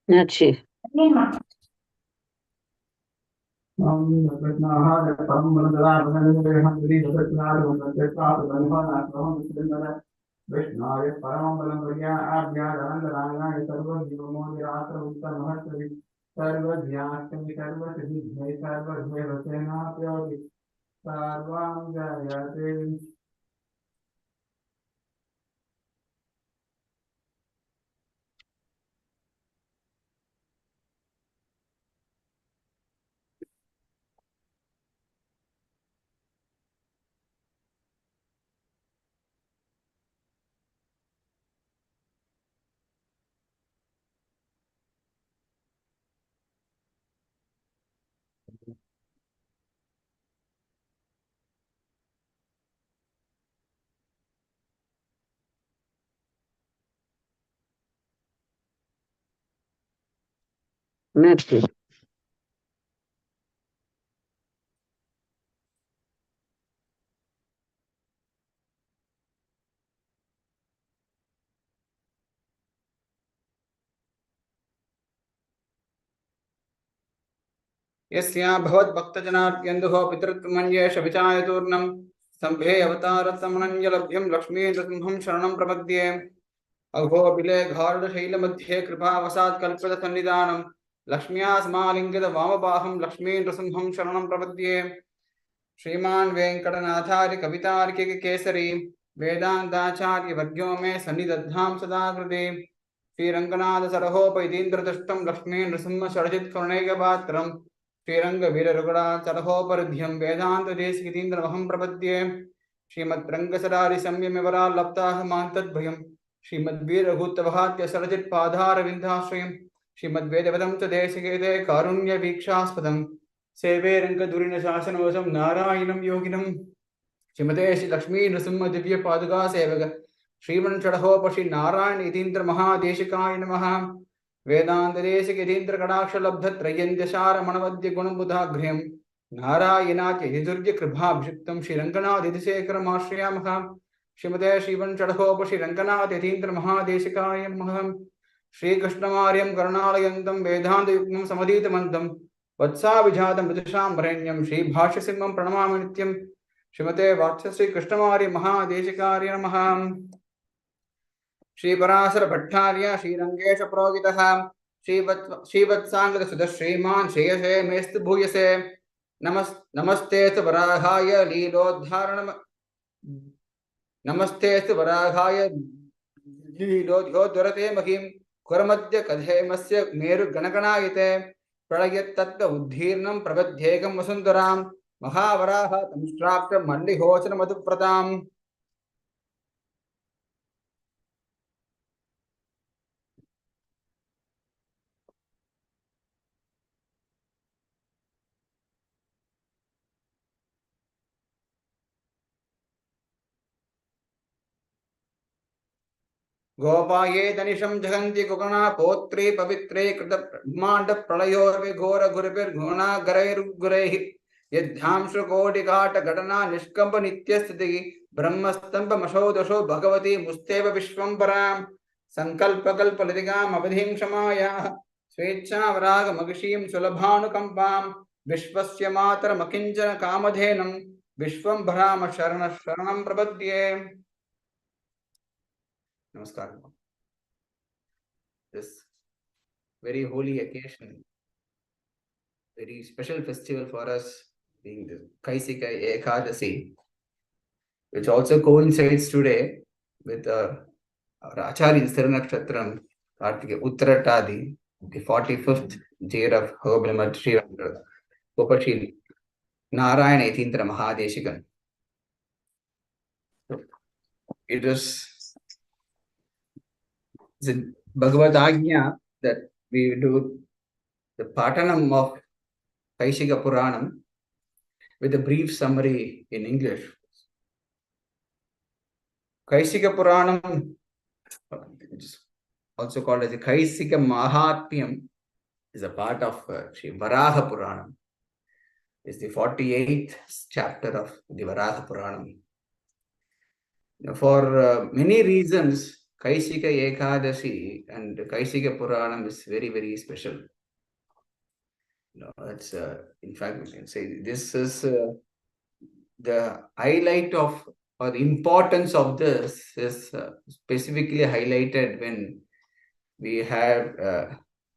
Nachi. Vishnaaya Parambalam Priya Abhyadanandarayanaya Sarva Jivamodhiratra Uttamahastari Sarva Dhyastami Sarva Siddhai Sarva Dhyavasena Pyoti Sarvam Jayate. Nachi. यस्या भवत् भक्तजनार्यन्दुः पितृत्वमन्येष विचायतूर्णं स्तम्भे अवतारतमनञ्जलभ्यं लक्ष्मीनृसिंहं शरणं प्रपद्ये अघो बिले घारुडशैलमध्ये कृपावसात् कल्पितसन्निधानं लक्ष्म्या समालिङ्गित वामबाहं लक्ष्मीनृसिंहं शरणं प्रपद्ये श्रीमान् वेङ्कटनाथार्य कवितार्किक केसरी वेदान्ताचार्य वर्ग्यो मे सन्निधत्तां सदा कृते श्रीरङ्गनाथ सरहोपैतीन्द्रदुष्टं लक्ष्मी नृसिंह षडजित् करुणैकपात्रं श्रीरङ्गवीररुगडाचरहोपरिध्यं वेदान्तदेशिकीन्द्रमहं प्रपद्ये श्रीमद्रङ्गसरारिसंयमिवराल्लब्धाः मान्तद्भयं श्रीमद्वीरभूतवहात्य सरजित् पादारविन्दाश्रयं श्रीमद्वेदपदं च देशिकेते कारुण्यवीक्षास्पदम् सेवे रंगधुरीन शासनवशं नारायणं योगिनं श्रीमते श्री लक्ष्मी नृसिंह दिव्य पादुका सेवक श्रीमन् षडहोपश्री नारायण यतीन्द्र महादेशिकाय नमः वेदांत देशिक यतीन्द्र कटाक्ष लब्ध त्रय्यंत्यशार मनवद्य गुणबुधाग्र्यं नारायणाख्य यतिदुर्य कृपाभिषिक्तं श्रीरङ्गनाथ यतिशेखरमाश्रयामः श्रीमते श्रीमन् षडहोपश्री रङ्गनाथ यतीन्द्र महादेशिकाय नमः श्रीकृष्णमार्यं करुणालयन्तं वेदान्तयुग्मं समधीतमन्तं वत्साभिजातं मृदुषां वरेण्यं श्रीभाष्यसिंहं प्रणमामि नित्यं श्रीमते वात्सश्री कृष्णमार्य महादेशिकार्य नमः श्रीपराशर भट्टार्य श्रीरङ्गेश पुरोहितः श्रीवत्साङ्गदसुधश्रीमान् श्रेयसे मेस्तु भूयसे नमस्तेस्तु वराहाय लीलोद्धारणं नमस्तेस्तु वराहाय लीलोद्योद्धरते महीं कुरमद्य कथेमस्य मेरुगणगणायते प्रलयत्तत्व उद्धीर्णं प्रबध्येकं वसुन्धरां महावराह तंष्ट्राप्त मल्लिहोचन मधुप्रताम् गोपाये दनिशं जगन्ति कुगणा पौत्रे पवित्रे कृत ब्रह्माण्ड प्रलयोर्विघोर गुरुभिर्गुणागरैर्गुरैः यद्ध्यांशुकोटिकाट घटना निष्कम्प नित्यस्थितिः ब्रह्मस्तम्भमशो दशो भगवती मुस्तेव विश्वम्भरां सङ्कल्पकल्पलतिकाम् अवधिं क्षमायाः स्वेच्छावरागमगिषीं सुलभानुकम्पां विश्वस्य मातरमकिञ्चन कामधेनं विश्वम्भराम शरणं प्रपद्ये. Namaskar. This very holy occasion, very special festival for us, being the Kaisika Ekadasi, which also coincides today with our Acharya's Thirunakshatram, Kaarthigai Uthiradam, the 45th year of Hobilamat Sri Kopashi Narayana Yatindra Mahadeshikan. It is the Bhagavad Agnya that we do the Patanam of Kaisika Puranam with a brief summary in English. Kaisika Puranam, also called as the Kaisika Mahatmyam, is a part of Sri Varaha Puranam. It's the 48th chapter of the Varaha Puranam. For many reasons, Kaisika Ekadasi and Kaisika Puranam is very, very special. It's in fact, we can say this is the highlight of, or the importance of this is specifically highlighted when we have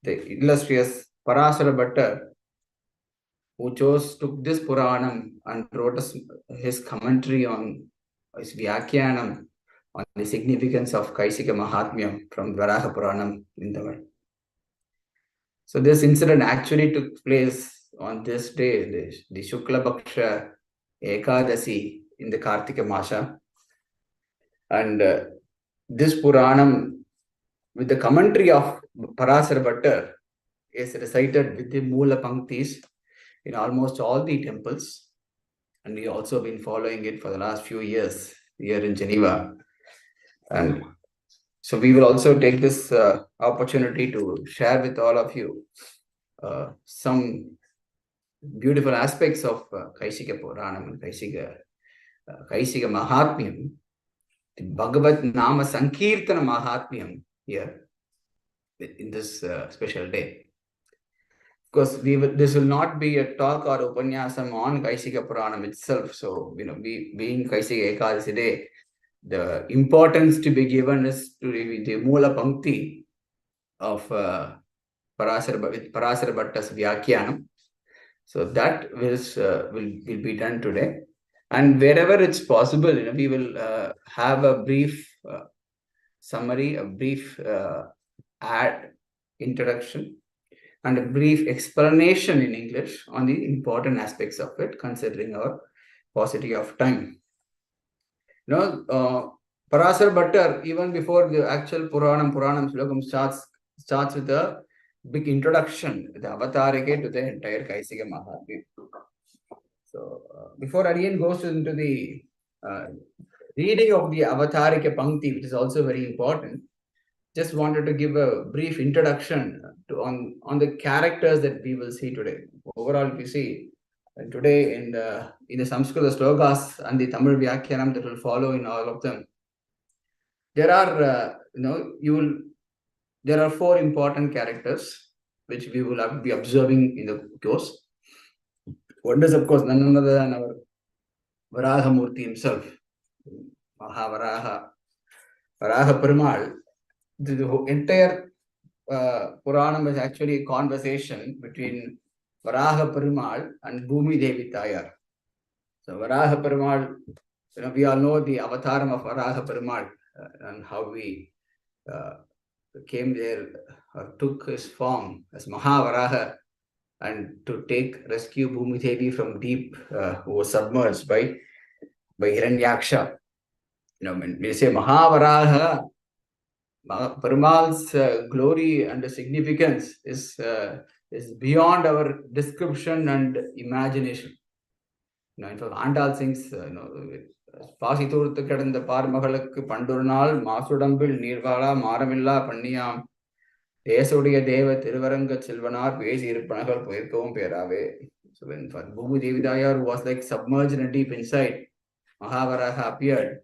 the illustrious Parasara Bhattar, who took this Puranam and wrote his commentary on his Vyakyanam on the significance of Kaisika Mahatmyam from Varaha Puranam in the world. So this incident actually took place on this day, the Shukla Bhaksha Ekadasi in the Kartika Masha. And this Puranam, with the commentary of Parasara Bhattar, is recited with the Moola Panktis in almost all the temples. And we also been following it for the last few years here in Geneva. And so we will also take this opportunity to share with all of you some beautiful aspects of Kaisika Puranam and Kaisika Mahatmyam, the Bhagavad Nama Sankirtana Mahatmyam here in this special day. Of course, this will not be a talk or upanyasam on Kaisika Puranam itself. So, being Kaisika Ekadasi day, the importance to be given is to the Moola Pankti of Parasara Bhatta's Vyakyanam. So that will be done today. And wherever it's possible, we will have a brief summary, a brief introduction, and a brief explanation in English on the important aspects of it, considering our paucity of time. Parasara Bhattar, even before the actual Puranam Slokam starts with a big introduction, the Avatarike to the entire Kaisika Mahatmyam. So, before Aryan goes into the reading of the Avatarika Pankti, which is also very important, just wanted to give a brief introduction on the characters that we will see today. Overall, if you see today in the Samskrita slokas and the Tamil Vyakyanam that will follow in all of them, there are there are 4 important characters which we will have to be observing in the course. One is, of course, none other than our Varaha Murti himself, Varaha Perumal. The entire Puranam is actually a conversation between Varaha Perumal and Bhumi Devi Tayar. So Varaha Perumal, we all know the avataram of Varaha Perumal and how we came there or took his form as Mahavaraha and to rescue Bhumi Devi from deep, who was submerged by Hiranyaksha. When we say Mahavaraha, Perumal's glory and significance is beyond our description and imagination. In fact, Andal sings, Pasiturthu kadanda Parmagalakku Pandurnal, Masudambil Nirvala, Maramilla, Panniyam, Esodiya Deva, Thiruvaranga Silvanar, Vesir Panagal Poirkom Perave. So when Bhumi Devi Tayar was like submerged and deep inside, Mahavaraha appeared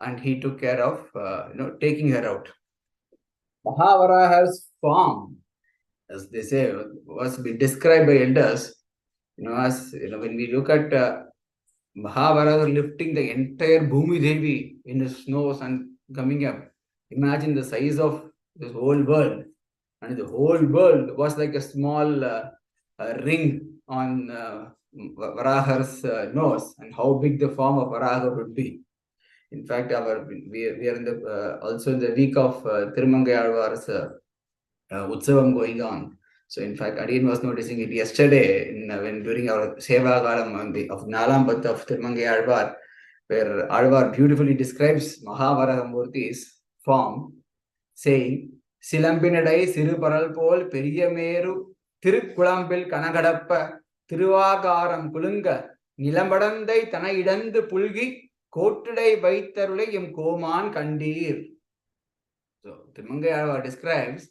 and he took care of taking her out. Mahavaraha's form, as they say, was described by elders, as when we look at Mahavaraha lifting the entire Bhumi Devi in his nose and coming up, imagine the size of this whole world, and the whole world was like a small ring on Varaha's nose, and how big the form of Varaha would be. In fact, we are in also in the week of Thirumangai Utsavam going on. So, in fact, Adiyan was noticing it yesterday when during our Seva Galam of Nalam Bhatta of Thirumangai where Alvar beautifully describes Mahavaraha Murti's form, saying, Silambinadai Siruparal Pol Periyameru Tirukulampil Kanagadappa Tiruvagaram Kulunga Nilambadandai Tanaidandu Pulgi Kotudai Vaitarule Yam Koman Kandir. So Thirumangai describes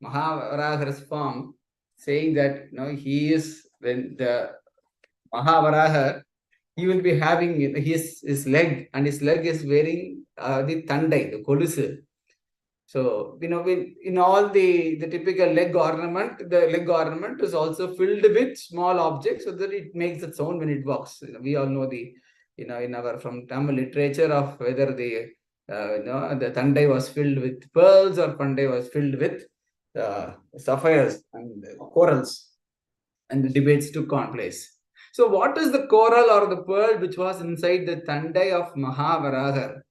Mahavaraha's form, saying that he is, when the Mahavaraha, he will be having his leg, and his leg is wearing the Tandai, the Kolusu. So, in all the typical leg ornament, the leg ornament is also filled with small objects so that it makes a sound when it walks. We all know in our from Tamil literature of whether the Tandai was filled with pearls or Tandai was filled with sapphires and corals, and the debates took on place. So, what is the coral or the pearl which was inside the Tandai of Mahavaraha?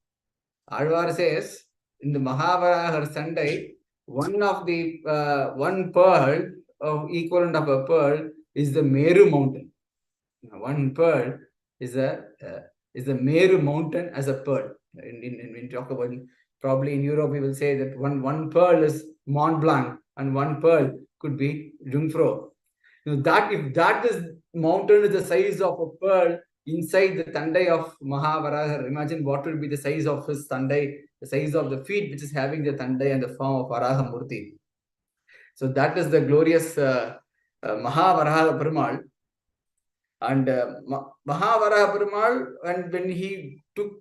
Alvar says in the Mahavaraha Tandai, one pearl of equivalent of a pearl is the Meru mountain. One pearl is the Meru mountain as a pearl. In talk about, probably in Europe we will say that one pearl is Mont Blanc and one pearl could be Jungfrau. That if that is mountain is the size of a pearl inside the Tandai of Mahavaraha, imagine what will be the size of his Tandai, the size of the feet which is having the Tandai and the form of Varaha Murti. So that is the glorious Mahavaraha Perumal. And Mahavaraha Perumal, and when he took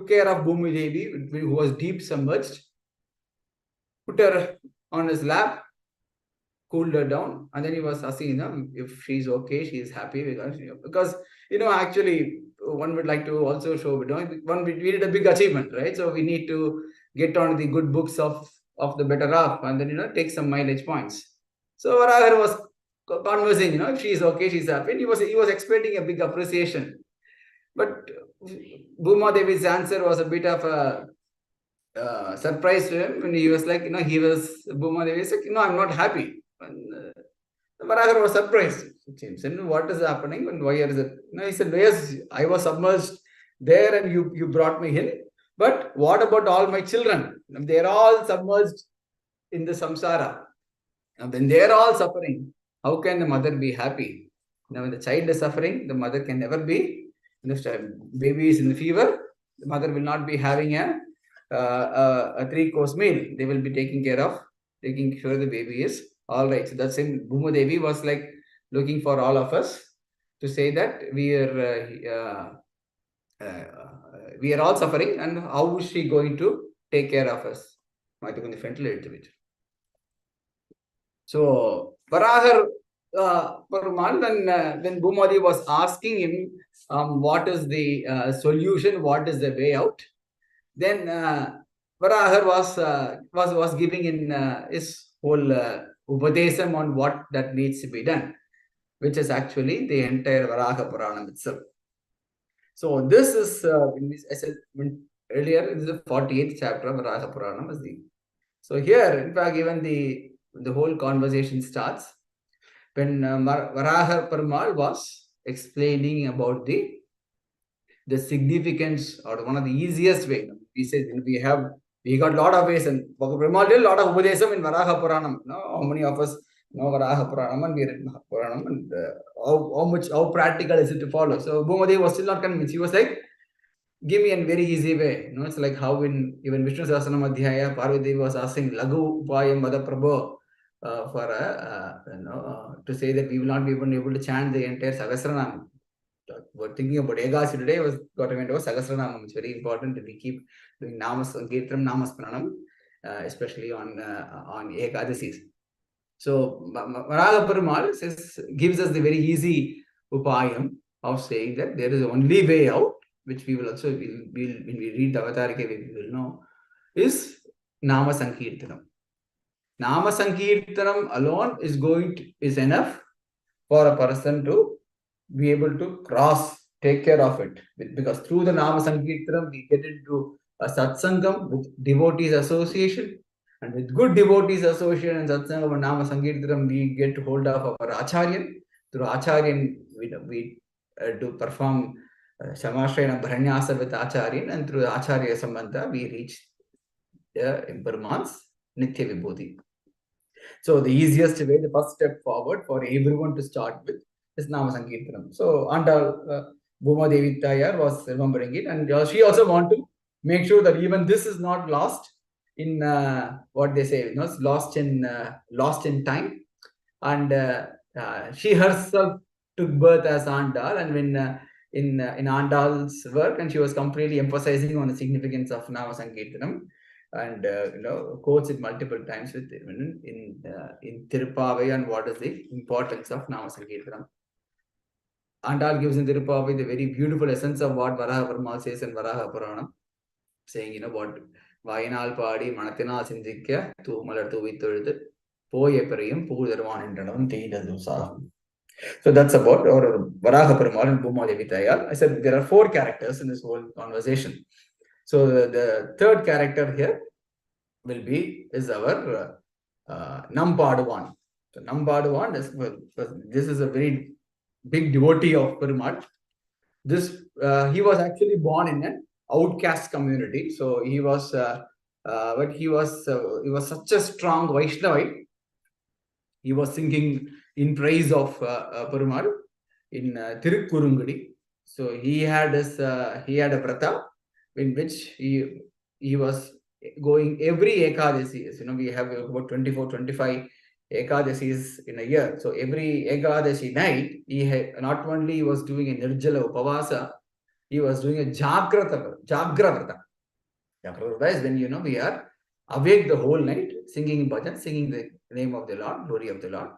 care of Bhumi Devi, who was deep submerged, put her on his lap, cooled her down, and then he was asking if she's okay, she is happy, because actually one would like to also show, we did a big achievement, right? So we need to get on the good books of the better half, and then take some mileage points. So Varagar was conversing, if she is okay, she's happy. And he was expecting a big appreciation, but Bhuma Devi's answer was a bit of a surprise to him. When he was like, Bhuma Devi was like, I'm not happy. And Varagar was surprised. And what is happening? And why is it? He said, yes, I was submerged there and you brought me in. But what about all my children? They're all submerged in the samsara. And when they're all suffering, how can the mother be happy? Now, when the child is suffering, the mother can never be. If the baby is in the fever, the mother will not be having a 3-course meal. They will be taking sure the baby is all right. So that's same. Bhuma Devi was like looking for all of us to say that we are all suffering, and how is she going to take care of us? So Varagar Perumal, when Bhuma Devi was asking him what is the solution, what is the way out, then Varagar was giving in his whole Upadesam on what that needs to be done, which is actually the entire Varaha Puranam itself. So this is, as I said earlier, this is the 48th chapter of Varaha Puranam. So here, in fact, even the whole conversation starts when Varaha Perumal was explaining about the significance, or one of the easiest way. He says we got a lot of ways, and Perumal did a lot of Upadesam in Varaha Puranam. How many of us know Varaha Puranam and we read Puranam, and how practical is it to follow? So Bhuma Devi was still not convinced. He was like, give me a very easy way. It's like how in even Vishnu Sahasranam Adhyaya, Parvati Devi was asking Lagu Upayam Vada Prabhu to say that we will not be able to chant the entire Sahasranam. We're thinking about Ekadasi today, was got to into Sahasranam. It's very important that we keep doing Namasangirtram, Namaspranam, especially on Ekadasis. So Varaha Perumal gives us the very easy upayam of saying that there is only way out, which we will also, when we read the Avatarika, we will know, is Nama Sankirtanam. Nama Sankirtanam alone is enough for a person to be able to take care of it. Because through the Nama Sankirtanam, we get into a satsangam with devotees association. And with good devotees association and satsangam and Nama Sankirtanam, we get hold of our Acharyan. Through Acharyan, we do perform Shamashrayana Bharanyasa with Acharyan, and through Acharya Sambandha, we reach the Impermanence Nitya Vibhuti. So the easiest way, the first step forward for everyone to start with is Nama Sankirtanam. So Andal Bhuma Devi Tayar was remembering it, and she also want to make sure that even this is not lost in what they say, lost in time. And she herself took birth as Andal, and when in Andal's work, and she was completely emphasizing on the significance of Nama Sankirtanam, and quotes it multiple times with in Tirupavai on what is the importance of Nama Sankirtanam. Andal gives in Tirupavai the very beautiful essence of what Varaha Perumal says in Varaha Puranam, saying, what Vayanal Padi, Manathina Sindhikya, Malar Tuvithu, Poye Periyam, Pudarvan Indranam, Teedadusa. So that's about our Varaha Perumal and Bhumadevi Thayal. I said there are 4 characters in this whole conversation. So the third character here is our Nampaduvan. So Nampaduvan this is a very big devotee of Perumal. He was actually born in an outcast community. So he was such a strong Vaishnavite. He was singing in praise of Perumal in Thirukurungudi. So he had a vrata in which he was going every Ekadasi. We have about 24, 25 Ekadasis in a year. So every Ekadasi night, not only he was doing a Nirjala Upavasa, he was doing a Jagra Vrata. Jagra Vrata is when we are awake the whole night, singing bhajan, singing the name of the Lord, glory of the Lord.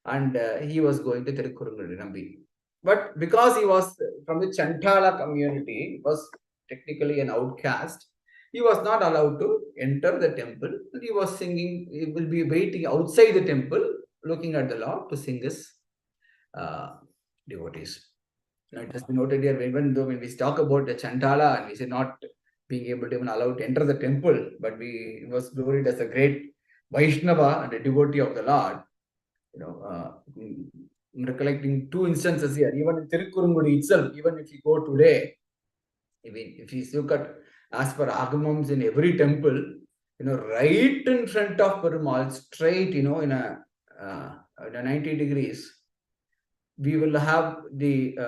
And he was going to Thirukurungudi Nambi. But because he was from the Chantala community, was technically an outcast, he was not allowed to enter the temple. He was singing, he will be waiting outside the temple, looking at the Lord to sing his devotees. Now, it has been noted here, even though when we talk about the Chantala, and we say not being able to even allowed to enter the temple, but he was glorified as a great Vaishnava and a devotee of the Lord. Recollecting 2 instances here, even in Thirukurungudi itself, even if you go today, if you look at as per agamams in every temple, right in front of Perumal, straight, in a 90 degrees, we will have the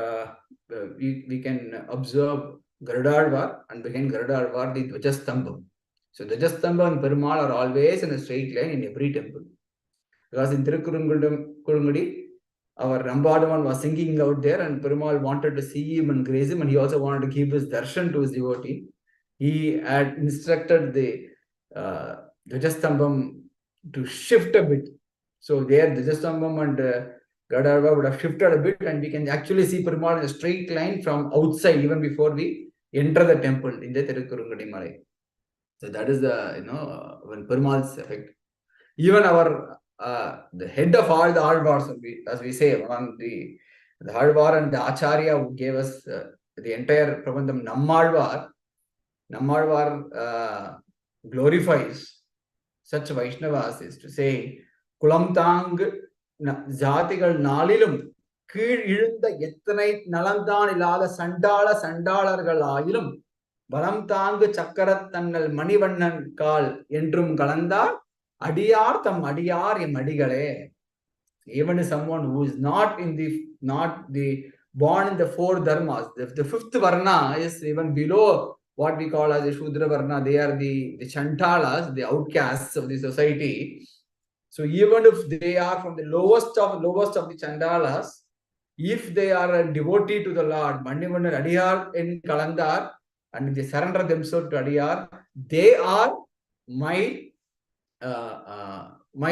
we can observe Garudalvar, and behind Garudalvar the Dvajastambam. So Dvajastambam and Perumal are always in a straight line in every temple. Because in Thirukurungudi, our Nampaduvan was singing out there, and Perumal wanted to see him and grace him, and he also wanted to give his darshan to his devotee. He had instructed the Dvajastambam to shift a bit. So there, Dvajastambam and Gadava would have shifted a bit, and we can actually see Perumal in a straight line from outside, even before we enter the temple in the Thirukurungudi Malai. So that is the, when Perumal's effect. Even our the head of all the Alvars, as we say, one the Alvar and the Acharya who gave us the entire Prabandham, Nammalvar glorifies such Vaishnavas, is to say, Kulamtang Jatigal Nalilum, Kid Ilunda Yethanai Nalandan Ilada Sandala Sandalargal Ayilum, Balamtang Chakarat Tanal Manivannan Kal Endrum Kalandar. Adiyar tam adiyar em adigale. Even someone who is not the born in the 4 dharmas, the 5th varna is even below what we call as the Shudra varna. They are the Chantalas, the outcasts of the society. So even if they are from the lowest of the Chandalas, if they are a devotee to the Lord, Mandivannan Adiyar in Kalandar, and they surrender themselves to Adiyar, they are my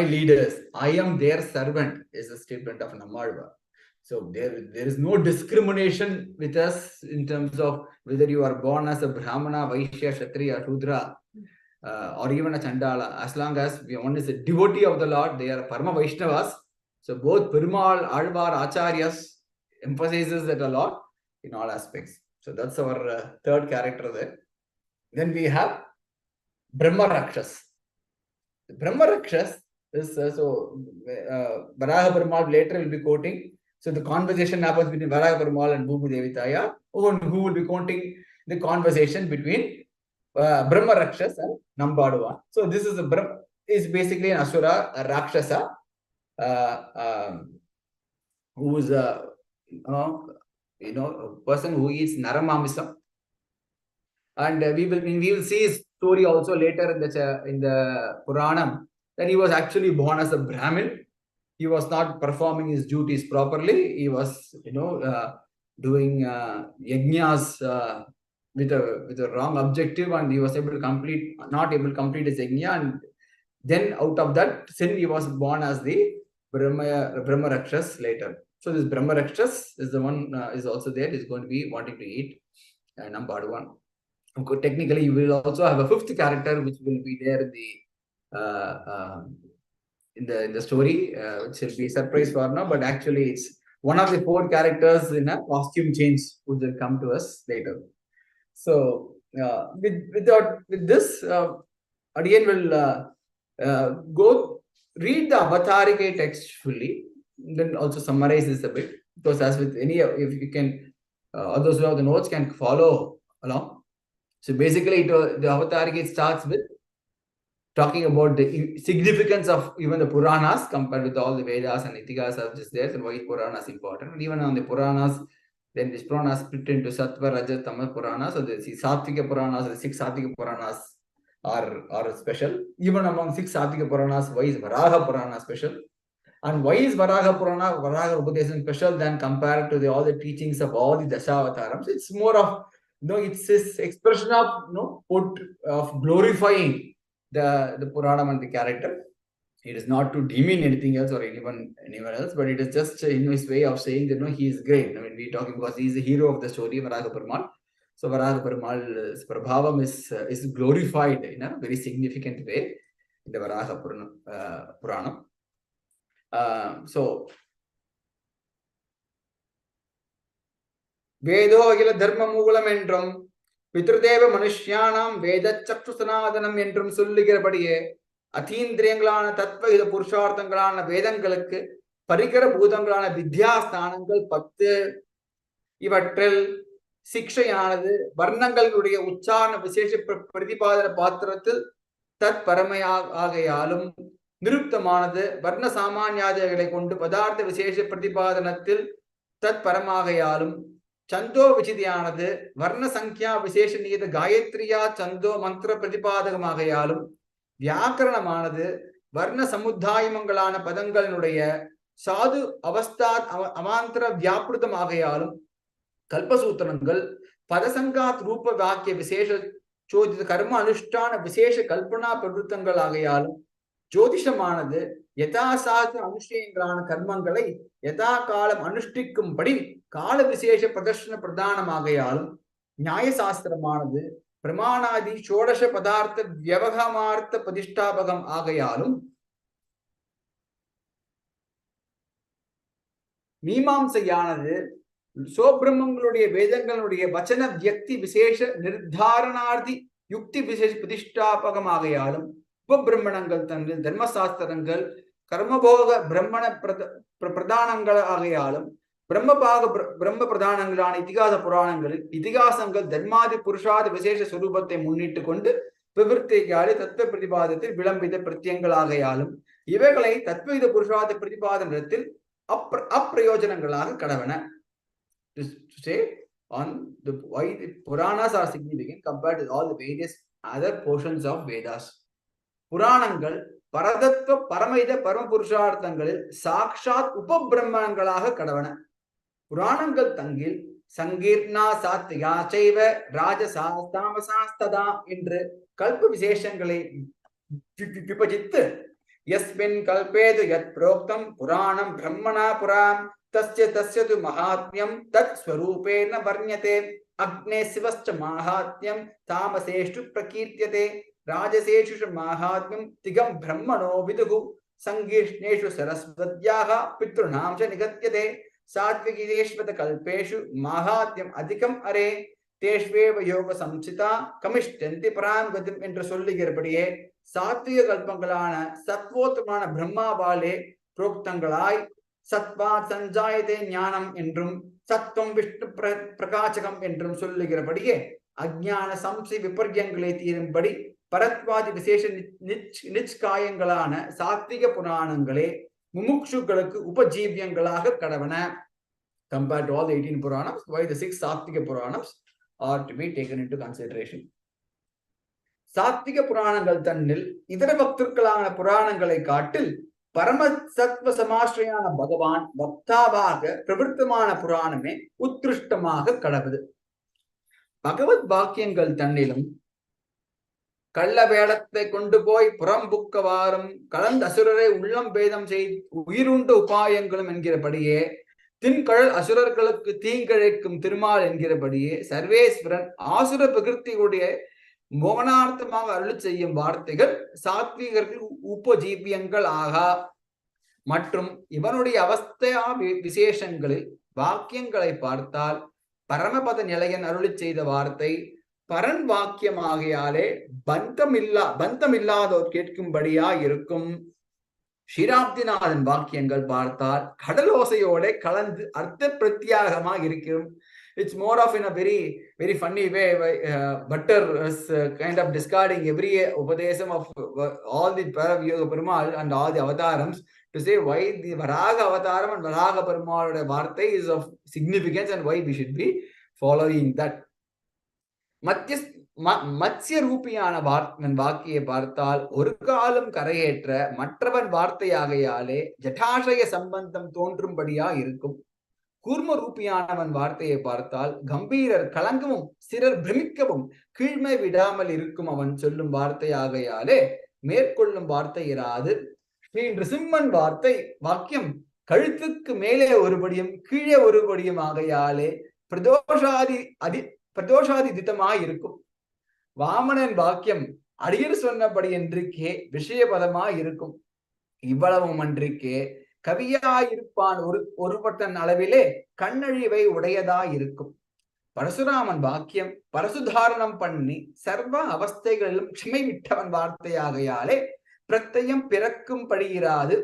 leaders, I am their servant, is a statement of Nammalvar. So there is no discrimination with us in terms of whether you are born as a Brahmana, Vaishya, Kshatriya, Shudra, or even a Chandala. As long as one is a devotee of the Lord, they are Parama Vaishnavas. So both Perumal, Alvar, Acharyas emphasizes that a lot in all aspects. So that's our third character there. Then we have Brahma Rakshas. Brahma Rakshas is Varaha Perumal later will be quoting. So the conversation happens between Varaha Perumal and Bhumu Devi Thaya, who will be quoting the conversation between Brahma Rakshas and Nampaduvan. So this is basically an Asura, a Rakshasa, who is a person who eats Naramamisam. And we will see his story also later in the Puranam, that he was actually born as a Brahmin. He was not performing his duties properly. He was, doing yajnas with a wrong objective, and he was able to not able to complete his yajna, and then out of that sin he was born as the Brahma Rakshas later. So this Brahma Rakshas is the one is also there, is going to be wanting to eat number one. Technically, you will also have a fifth character which will be there in the story, which will be a surprise for now. But actually, it's one of the four characters in a costume change, which will come to us later. So with this, Adiyan will go read the Avatarike text fully, then also summarize this a bit, because as with any, if you can, all those who have the notes can follow along. So basically, the Avatarike starts with talking about the significance of even the Puranas compared with all the Vedas and Itigas are just there, and why Puranas is important. And even on the Puranas, then this Puranas split into Sattva, Raja, Tama Puranas. So the Sattvika Puranas, the 6 Sattvika Puranas are special. Even among 6 Sattvika Puranas, why is Varaha Purana special? And why is Varaha Purana, Varaha Upadesam special than compared to all the teachings of all the Dasavatarams? It's more of, it's this expression of, of glorifying the Puranam and the character. It is not to demean anything else or anyone else, but it is just his way of saying that he is great. I mean, we're talking because he is the hero of the story, Varaha Perumal. So Varaha Perumal's Prabhavam is glorified in a very significant way in the Varaha Puranam. So Vedo Agila Dharma Mugulam Entrum, Pitrudeva Manusyanam, Veda Chaktu Sanadanam Entrum Sulligarapadiye, Athindriyangalana Tattva Ida Purusharthangalana Vedangalukku, Parikara Bhutangalana Vidyasthanangal 10 இவற்றில் சிக்ஷையானது வர்ணங்களுடைய உச்சாரண விசேஷ பிரதிபாதன பாத்திரத்தில் தத் பரமையாகையாலும் நிருப்தமானது வர்ண சாமானியாதிகளை கொண்டு பதார்த்த விசேஷ பிரதிபாதனத்தில் தத் பரமாகையாலும் சந்தோ விசிதியானது வர்ண சங்கியா விசேஷ நீத காயத்ரியா சந்தோ மந்திர பிரதிபாதகமாகையாலும் வியாக்கரணமானது வர்ண சமுதாயமங்களான பதங்களினுடைய சாது அவஸ்தா அவாந்தர வியாபிருதமாகையாலும் கல்பசூத்திரங்கள் பதசங்காத் ரூப வாக்கிய விசேஷ சோதித கர்ம அனுஷ்டான விசேஷ கல்பனா பிரவருத்தங்கள் ஆகையாலும் ஜோதிஷமானது யதாசாஸ்திர அனுஷ்டயங்களான கர்மங்களை யதா காலம் அனுஷ்டிக்கும்படி கால விசேஷ பிரதர்ஷன பிரதானமாகையாலும் நியாயசாஸ்திரமானது பிரமாணாதி ஷோடச பதார்த்த வியவகமார்த்த பிரதிஷ்டாபகம் ஆகையாலும் மீமாம்சையானது சோபிரம்மங்களுடைய வேதங்களுடைய வச்சன வியக்தி விசேஷ நிர்தாரணார்த்தி யுக்தி விசேஷ பிரதிஷ்டாபகமாகையாலும் உபபிரம்மணங்கள் தன்னில் தர்மசாஸ்திரங்கள் கர்மபோக பிரம்மண பிரதானங்கள் ஆகையாலும் பிரம்ம பிரதானங்களான இதிகாச புராணங்களில் இதிகாசங்கள் தர்மாதி புருஷாதி விசேஷ சுரூபத்தை முன்னிட்டு கொண்டு விவர்த்திகாரி தத்துவ பிரதிபாதத்தில் விளம்பித பிரத்யங்களாகையாலும் இவைகளை தத்துவ புருஷாதி பிரதிபாதனத்தில் அப்பிரயோஜனங்களாக கடவன. To say on why the Puranas are significant compared to all the various other portions of Vedas. புராணங்கள் பரதத்துவ பரமைத பரமபுருஷார்த்தங்களில் சாக்ஷாத் உபபிரம்மணங்களாக கடவன. புராணங்கள் தங்கில் சங்கீர்ணா சாத்விகா சைவ ராஜசா தாமசாஸ்ததா என்று கல்ப விசேஷங்களை விபஜித்து யஸ்மின் கல்பேது யத் புரோக்தம் புராணம் பிரம்மணா புராம் तस्य तु महात्म्यं तत् स्वरूपेण वर्ण्यते अग्ने शिवश्च माहात्म्यं तामसेषु प्रकीर्त्यते राजसेषु माहात्म्यं तिगं ब्रह्मणो विदुः संगीर्ष्णेषु सरस्वत्याः पितॄणां च निगत्यते सात्विकेष्वत कल्पेषु माहात्म्यं अधिकम् अरे तेष्वेव योग संसिता कमिष्टन्ति परां गतिम् என்று சொல்லுகிறபடியே சாத்விக கல்பங்களான சத்வோத்தமான பிரம்மாவாலே புரோக்தங்களாய் சத்வா சஞ்சாயதே ஞானம் என்றும் சத்வம் விஷ்ணு பிரகாசகம் என்றும் சொல்லுகிறபடியே அஜ்ஞான சம்சய விபர்யங்களை தீரும்படி பரத்வாதி விசேஷ நிச்காயங்களான சாத்விக புராணங்களே முமுக்ஷுக்களுக்கு உபஜீவியங்களாக கடவன. Compared to all the 18 Puranams, why the 6 Satvika Puranams are to be taken into consideration. சாத்விக புராணங்கள் தன்னில் இதர பக்தர்களான புராணங்களை காட்டில் பரமசத்வ சமாஸ்ரயான பகவான் பக்தாவாக பிரவருத்தமான புராணமே உத்கிருஷ்டமாக கடவுது. பகவத் வாக்கியங்கள் தன்னிலும் கள்ள வேடத்தை கொண்டு போய் புறம்புக்கவாறும் கலந்த அசுரரை உள்ளம் பேதம் செய் உயிருண்ட உபாயங்களும் என்கிறபடியே தின்கழல் அசுரர்களுக்கு தீங்கிழைக்கும் திருமால் என்கிறபடியே சர்வேஸ்வரன் ஆசுர பிரகிருத்தியுடைய மோகனார்த்தமாக அருள் செய்யும் வார்த்தைகள் சாத்வீகர்கள் உபஜீவியங்கள் ஆகா. மற்றும் இவனுடைய அவஸ்தையா விசேஷங்களில் வாக்கியங்களை பார்த்தால் பரமபத நிலையன் அருளி செய்த வார்த்தை பரன் வாக்கியமாகையாலே பந்தமில்லாதோர் கேட்கும்படியா இருக்கும். ஷிராப்திநாதன் வாக்கியங்கள் பார்த்தால் கடலோசையோட கலந்து அர்த்த பிரத்யாகமாக இருக்கிறோம். It's more of in a very funny way. Butler is kind of discarding every upadesam of all the Paraviyoga Perumal and all the avatarams to say why the Varaga avataram and Varaga Perumal Vartha is of significance and why we should be following that. மத்ய ரூபியான வாக்கியை பார்த்தால் ஒரு காலம் கரையேற்ற மற்றவன் வார்த்தையாகையாலே ஜட்டாசய சம்பந்தம் தோன்றும்படியா இருக்கும். கூர்ம ரூபியானவன் வார்த்தையை பார்த்தால் கம்பீரர் கலங்கவும் சிறர் பிரமிக்கவும் கீழ்மை விடாமல் இருக்கும் அவன் சொல்லும் வார்த்தையாகையாலே மேற்கொள்ளும் வார்த்தை இராது. ஸ்ரீ நிருசிம்மன் வாக்கியம் கழுத்துக்கு மேலே ஒருபடியும் கீழே ஒருபடியும் ஆகையாலே பிரதோஷாதி தித்தமாய் இருக்கும். வாமனன் வாக்கியம் அடியர் சொன்னபடி என்றிக்கே விஷயபதமாய் இருக்கும். இவ்வளவும் அன்றிக்கே கவியாயிருப்பான் ஒருபட்டன் அளவிலே கண்ணழிவை உடையதாயிருக்கும். பரசுராமன் வாக்கியம் பரசுதாரணம் பண்ணி சர்வ அவஸ்தைகளிலும் க்ஷமை விட்டவன் வார்த்தையாகையாலே பிரத்தயம் பிறக்கும்படியிராது.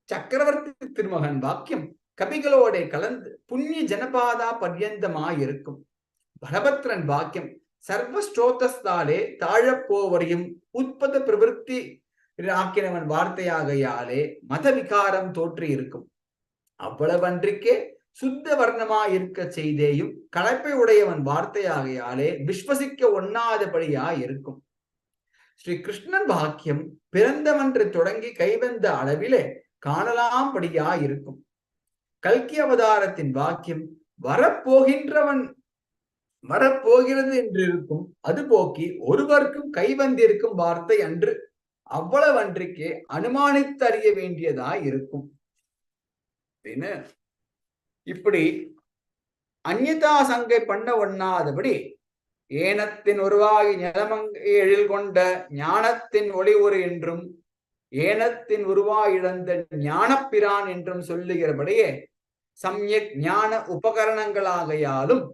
சக்கரவர்த்தி திருமகன் வாக்கியம் கபிகளோட கலந்து புண்ணிய ஜனபாதா பர்யந்தமாயிருக்கும். பலபத்ரன் வாக்கியம் சர்வ ஸ்ரோதஸ்தாலே தாழப்போவரையும் உற்பத பிரவருத்தி ஆக்கினவன் வார்த்தையாகையாலே மத விகாரம் தோற்றி இருக்கும். அவ்வளவன்றிக்கே சுத்த வர்ணமாயிருக்க செய்தேயும் கலப்பை உடையவன் வார்த்தையாகையாலே விஸ்வசிக்க ஒண்ணாதபடியா இருக்கும். ஸ்ரீ கிருஷ்ணன் வாக்கியம் பிறந்தவன்று தொடங்கி கைவந்த அளவிலே காணலாம் படியா இருக்கும். கல்கி அவதாரத்தின் வாக்கியம் வரப்போகிறது என்று இருக்கும். அது போக்கி ஒருவருக்கும் கைவந்திருக்கும் வார்த்தை அன்று அவ்வளவன்றிக்கே அனுமானித்து அறிய வேண்டியதா இருக்கும். இப்படி அந்நியதா சங்கை பண்ண ஒண்ணாதபடி ஏனத்தின் உருவாகி நிலமங்கையில் கொண்ட ஞானத்தின் ஒளி ஒரு என்றும் ஏனத்தின் உருவாயிழந்த ஞானப்பிரான் என்றும் சொல்லுகிறபடியே சம்யக் ஞான உபகரணங்களாகையாலும்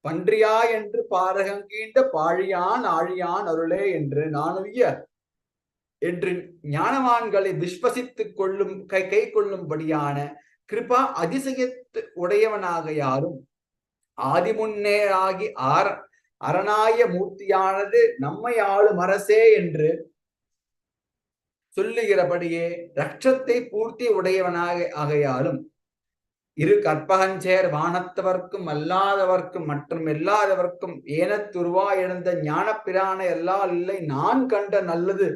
பன்றியா என்று பாரகங்கீண்ட பாழியான் ஆழியான் அருளே என்று நானுய என்று ஞானவான்களை விஸ்வசித்துக் கொள்ளும் கை கொள்ளும்படியான கிருபா அதிசயத்து உடையவனாகையாலும் ஆதிமுன்னேராகி அரணாய மூர்த்தியானது நம்மை ஆளும் அரசே என்று சொல்லுகிறபடியே ரட்சத்தை பூர்த்தி உடையவனாக ஆகையாலும் இரு கற்பகஞ்சேர் வானத்தவர்க்கும் அல்லாதவர்க்கும் மற்றும் எல்லாதவர்க்கும் ஏனத்துருவா எழுந்த ஞானப்பிரான எல்லா இல்லை நான் கண்ட நல்லது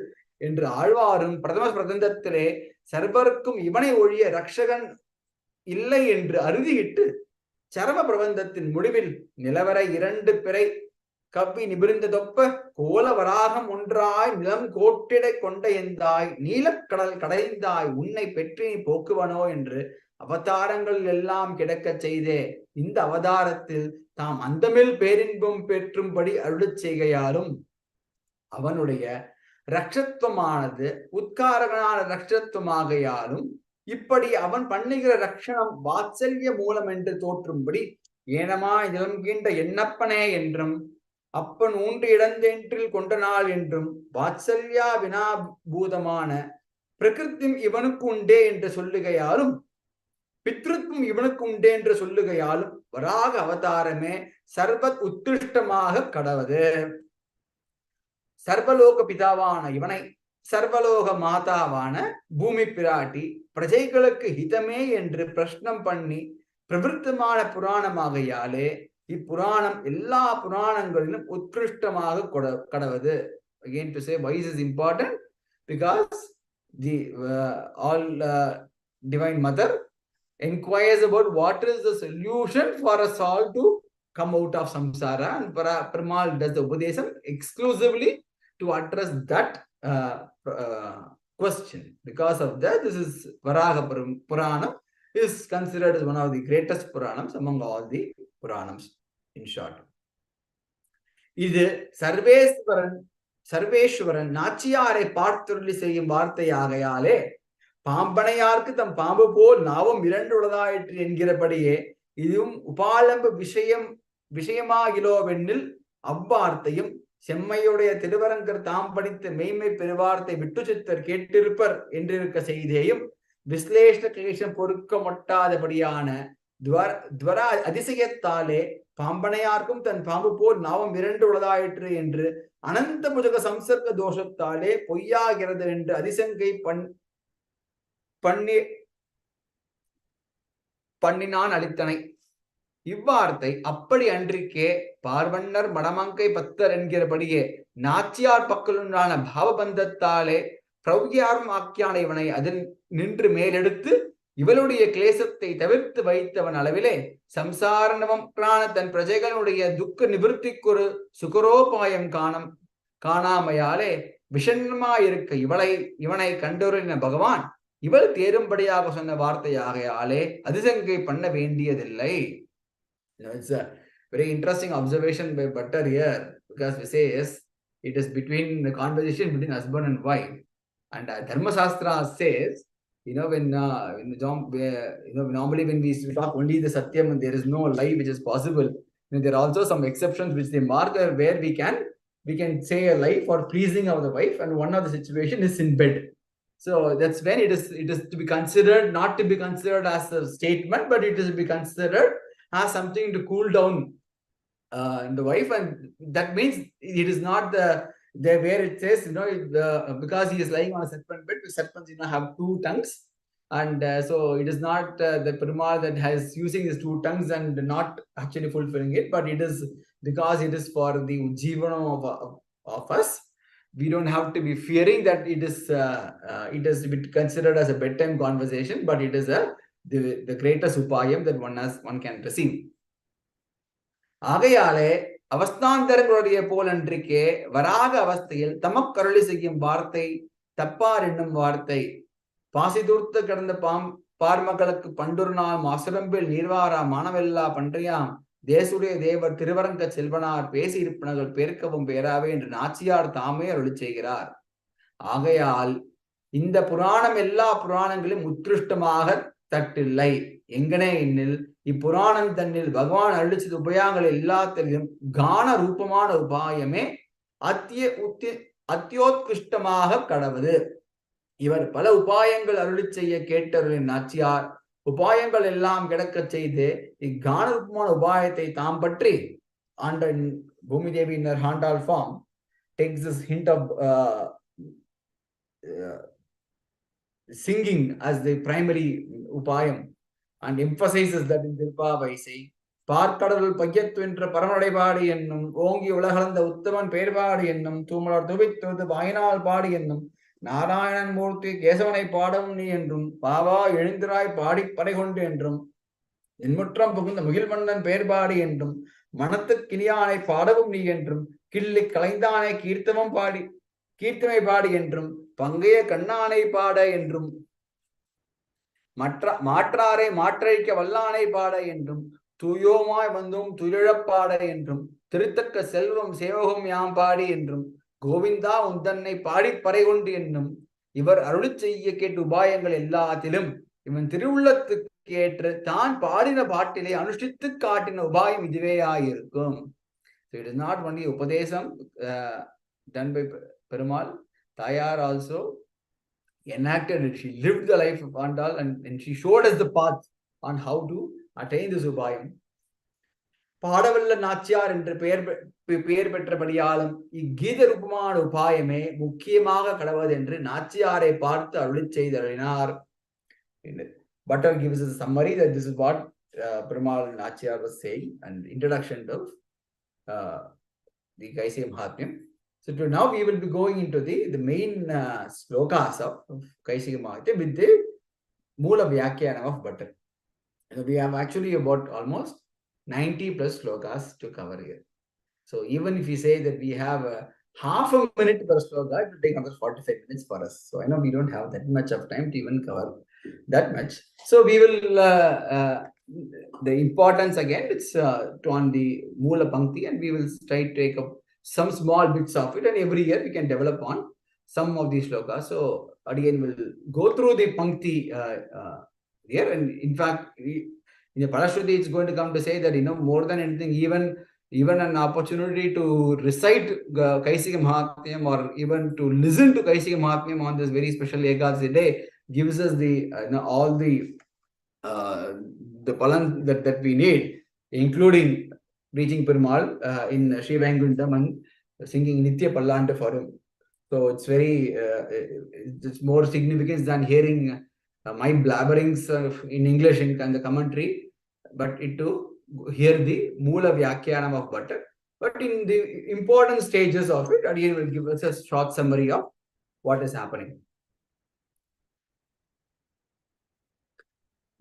என்று ஆழ்வாரும் பிரதம பிரதந்தத்திலே சர்வருக்கும் இவனை ஒழிய ரக்ஷகன் இல்லை என்று அறுதியிட்டு சரம பிரபந்தத்தின் முடிவில் நிலவர 2 பிறை கவ்வி நிபிர்ந்ததொப்ப கோல வராகம் ஒன்றாய் நிலம் கோட்டிடை கொண்ட எந்தாய் நீலக்கடல் கடைந்தாய் உன்னை பெற்றி நீ போக்குவனோ என்று அவதாரங்கள் எல்லாம் கிடக்க செய்தே இந்த அவதாரத்தில் தாம் அந்தமில் பேரின்பம் பெற்றும்படி அருள் செய்கையாலும் அவனுடைய ரட்சத்துவமானது உத்காரகனான ரட்சத்துவமாகையாலும் இப்படி அவன் பண்ணுகிற ரட்சணம் வாத்சல்ய மூலம் என்று தோற்றும்படி ஏனமாய் நிலம்கின்ற எண்ணப்பனே என்றும் அப்பன் ஊன்று இடந்தென்றில் கொண்ட நாள் என்றும் வாத்சல்யா வினாபூதமான பிரகிருத்தியும் இவனுக்கு உண்டே என்று சொல்லுகையாலும் பித்ருத்வம் இவனுக்கு உண்டே என்று சொல்லுகையாலும் வராக அவதாரமே சர்வத் உத்கிருஷ்டமாக கடவது. சர்வலோக பிதாவான இவனை சர்வலோக மாதாவான பூமி பிராட்டி பிரஜைகளுக்கு ஹிதமே என்று பிரஷ்னம் பண்ணி பிரவிருத்தமான புராணமாகையாலே இப்புராணம் எல்லா புராணங்களிலும் உத்கிருஷ்டமாக கடவது. Again to say why is this important? Because Divine Mother inquires about what is the solution for us all to come out of samsara, and Perumal does the Upadesam exclusively to address that question. Because of that, this is Varaha Puranam is considered as one of the greatest Puranams among all the Puranams, in short. இது சர்வேஸ்வரன் நாச்சியாரை பார்த்தொருளி செய்யும் வார்த்தை ஆகையாலே பாம்பனையார்க்கு தம் பாம்பு போல் நாவும் இரண்டு உளதாயிற்று என்கிறபடியே இதுவும் உபாலம்பு விஷயமாகிலோவெண்ணில் அவ்வார்த்தையும் செம்மையுடைய திருவரங்கர் தாம் படித்த மெய்மை பெருவார்த்தை விட்டு சித்தர் கேட்டிருப்பர் என்றிருக்க செய்தேயும் விஸ்லேஷ கிளேஷம் பொறுக்க மொட்டாதபடியான துவர அதிசயத்தாலே பாம்பனையார்க்கும் தன் பாம்பு போல் நாவம் இரண்டு உளதாயிற்று என்று அனந்த முஜக சம்சர்க்க தோஷத்தாலே பொய்யாகிறது என்று அதிசங்கை பண்ணினான் அளித்தனை. இவ்வார்த்தை அப்படி அன்றிக்கே பார்வண்ணர் மடமங்கை பத்தர் என்கிறபடியே நாச்சியார் பக்கலுண்டான பாவபந்தத்தாலே பிரவ்யாரும் ஆக்கியான இவனை அதில் நின்று மேலெடுத்து இவளுடைய கிளேசத்தை தவிர்த்து வைத்தவன் அளவிலே சம்சாரணவம் தன் பிரஜைகளுடைய துக்க நிவர்த்திக்கொரு சுகரோபாயம் காணாமையாலே விஷன்மாயிருக்க இவனை கண்டொருளின பகவான் இவள் தேரும்படியாக சொன்ன வார்த்தையாகையாலே அதிசங்கை பண்ண வேண்டியதில்லை. It's a very interesting observation by Butler here, because we say yes, it is between the conversation between husband and wife, and Dharma Shastra says, when normally when we talk only the Satyam and there is no lie which is possible, there are also some exceptions which they mark where we can say a lie for pleasing of the wife, and one of the situation is in bed. So that's when it is to be considered, not to be considered as a statement, but it is to be considered as something to cool down in the wife, and that means it is not the where it says because he is lying on a serpent bed, the serpents have two tongues, and so it is not the Perumal that has using his two tongues and not actually fulfilling it, but it is because it is for the Ujjivanam of us. We don't have to be fearing that it is considered as a bedtime conversation, but it is the greatest upayam that one can receive. ஆகையாலே அவஸ்தாந்தரங்களுடைய போலன்றிக்கே வராக அவஸ்தையில் தமக்கருளி செய்யும் வார்த்தை தப்பார் என்னும் வார்த்தை பாசிதூர்த்து கிடந்த பார்மகளுக்கு பண்டொரு நாள் மாசுரம்பில் நீர்வாரா மானவெல்லா பன்றியாம் தேசுடைய தேவர் திருவரங்க செல்வனார் பேசி இருப்பினர்கள் பேர்க்கவும் பேராவே என்று நாச்சியார் தாமே அருளி செய்கிறார். ஆகையால் இந்த புராணம் எல்லா புராணங்களும் உத்கிருஷ்டமாக தட்டில்லை எங்கனே எண்ணில் இப்புராணம் தன்னில் பகவான் அருளிச்சது உபயங்கள் எல்லாத்திலும் கான ரூபமான உபாயமே அத்தியோத்கிருஷ்டமாக கடவுது. இவர் பல உபாயங்கள் அருளி செய்ய கேட்டவர்களின் நாச்சியார் உபாயங்கள் எல்லாம் கிடக்க செய்து இக்கான ரூபமான உபாயத்தை தாம் பற்றி பூமி தேவி in her Handal form takes this hint of singing as the primary upayam and emphasizes that in Dirpavaisai. பார்க்கடவுள் பையத்து என்ற பரமடைபாடு என்னும் ஓங்கி உலகளந்த உத்தமன் பேர்பாடு என்னும் தூமலர் துவித்தது வாயினால் பாடு என்னும் நாராயணன் மூர்த்தி கேசவனை பாடவும் நீ என்றும் பாவா எழுந்திராய் பாடி படை கொண்டு என்றும் என்முற்றம் புகுந்த முகில்மன்னன் பேர்பாடு என்றும் மனத்து கிளியானை பாடவும் நீ என்றும் கிள்ளி கலைந்தானை கீர்த்தமை பாடு என்றும் பங்கைய கண்ணானை பாட என்றும் மாற்றாரை மாற்றழிக்க வல்லானை பாட என்றும் தூயோமாய் வந்தும் துயிழப்பாட என்றும் திருத்தக்க செல்வம் சேவகம் யாம் பாடி என்றும் கோவிந்தா உந்தன்னை பாடி பறை கொண்டு என்னும் இவர் அருளி செய்ய கேட்டு உபாயங்கள் எல்லாத்திலும் இவன் திருவுள்ளத்துக்கு ஏற்று தான் பாடின பாட்டிலே அனுஷ்டித்து காட்டின உபாயம் இதுவே ஆயிருக்கும். So it is not only Upadesam done by Perumal. Tayar also enacted it. She lived the life of Andal and she showed us the path on how to attain this ubayam. பாடவல்ல Nachiyar என்று பெயர் பெற்றபடியாலும் இக்கீத ரூபமான உபாயமே முக்கியமாக கடவுது என்று நாச்சியாரை பார்த்து அருளி செய்தறினார். Butler gives us a summary that this is what Perumal Nachiyar was saying and introduction to the Kaisika Mahatmyam. So now we will be going into the main slokas of Kaisika Mahatmyam with the Moola Vyakyanam of Bhatta. We have actually about almost 90 plus slokas to cover here. So even if we say that we have half a minute per sloka, it will take another 45 minutes for us. So I know we don't have that much of time to even cover that much. So we will, the importance again, it's on the Moola Pankti, and we will try to take up some small bits of it, and every year we can develop on some of these slokas. So again, we'll go through the Pankti here, and in fact, in the Parashruti, it's going to come to say that, more than anything, even an opportunity to recite Kaisika Mahatmyam, or even to listen to Kaisika Mahatmyam on this very special Ekadasi day gives us the all the palan that we need, including reaching Perumal in Sri Vaikuntham and singing Nitya Pallanta for him. So it's very, it's more significant than hearing my blabberings in English and the commentary, but it to hear the Moola Vyakyanam of Bhatta. But in the important stages of it, Adiyan will give us a short summary of what is happening.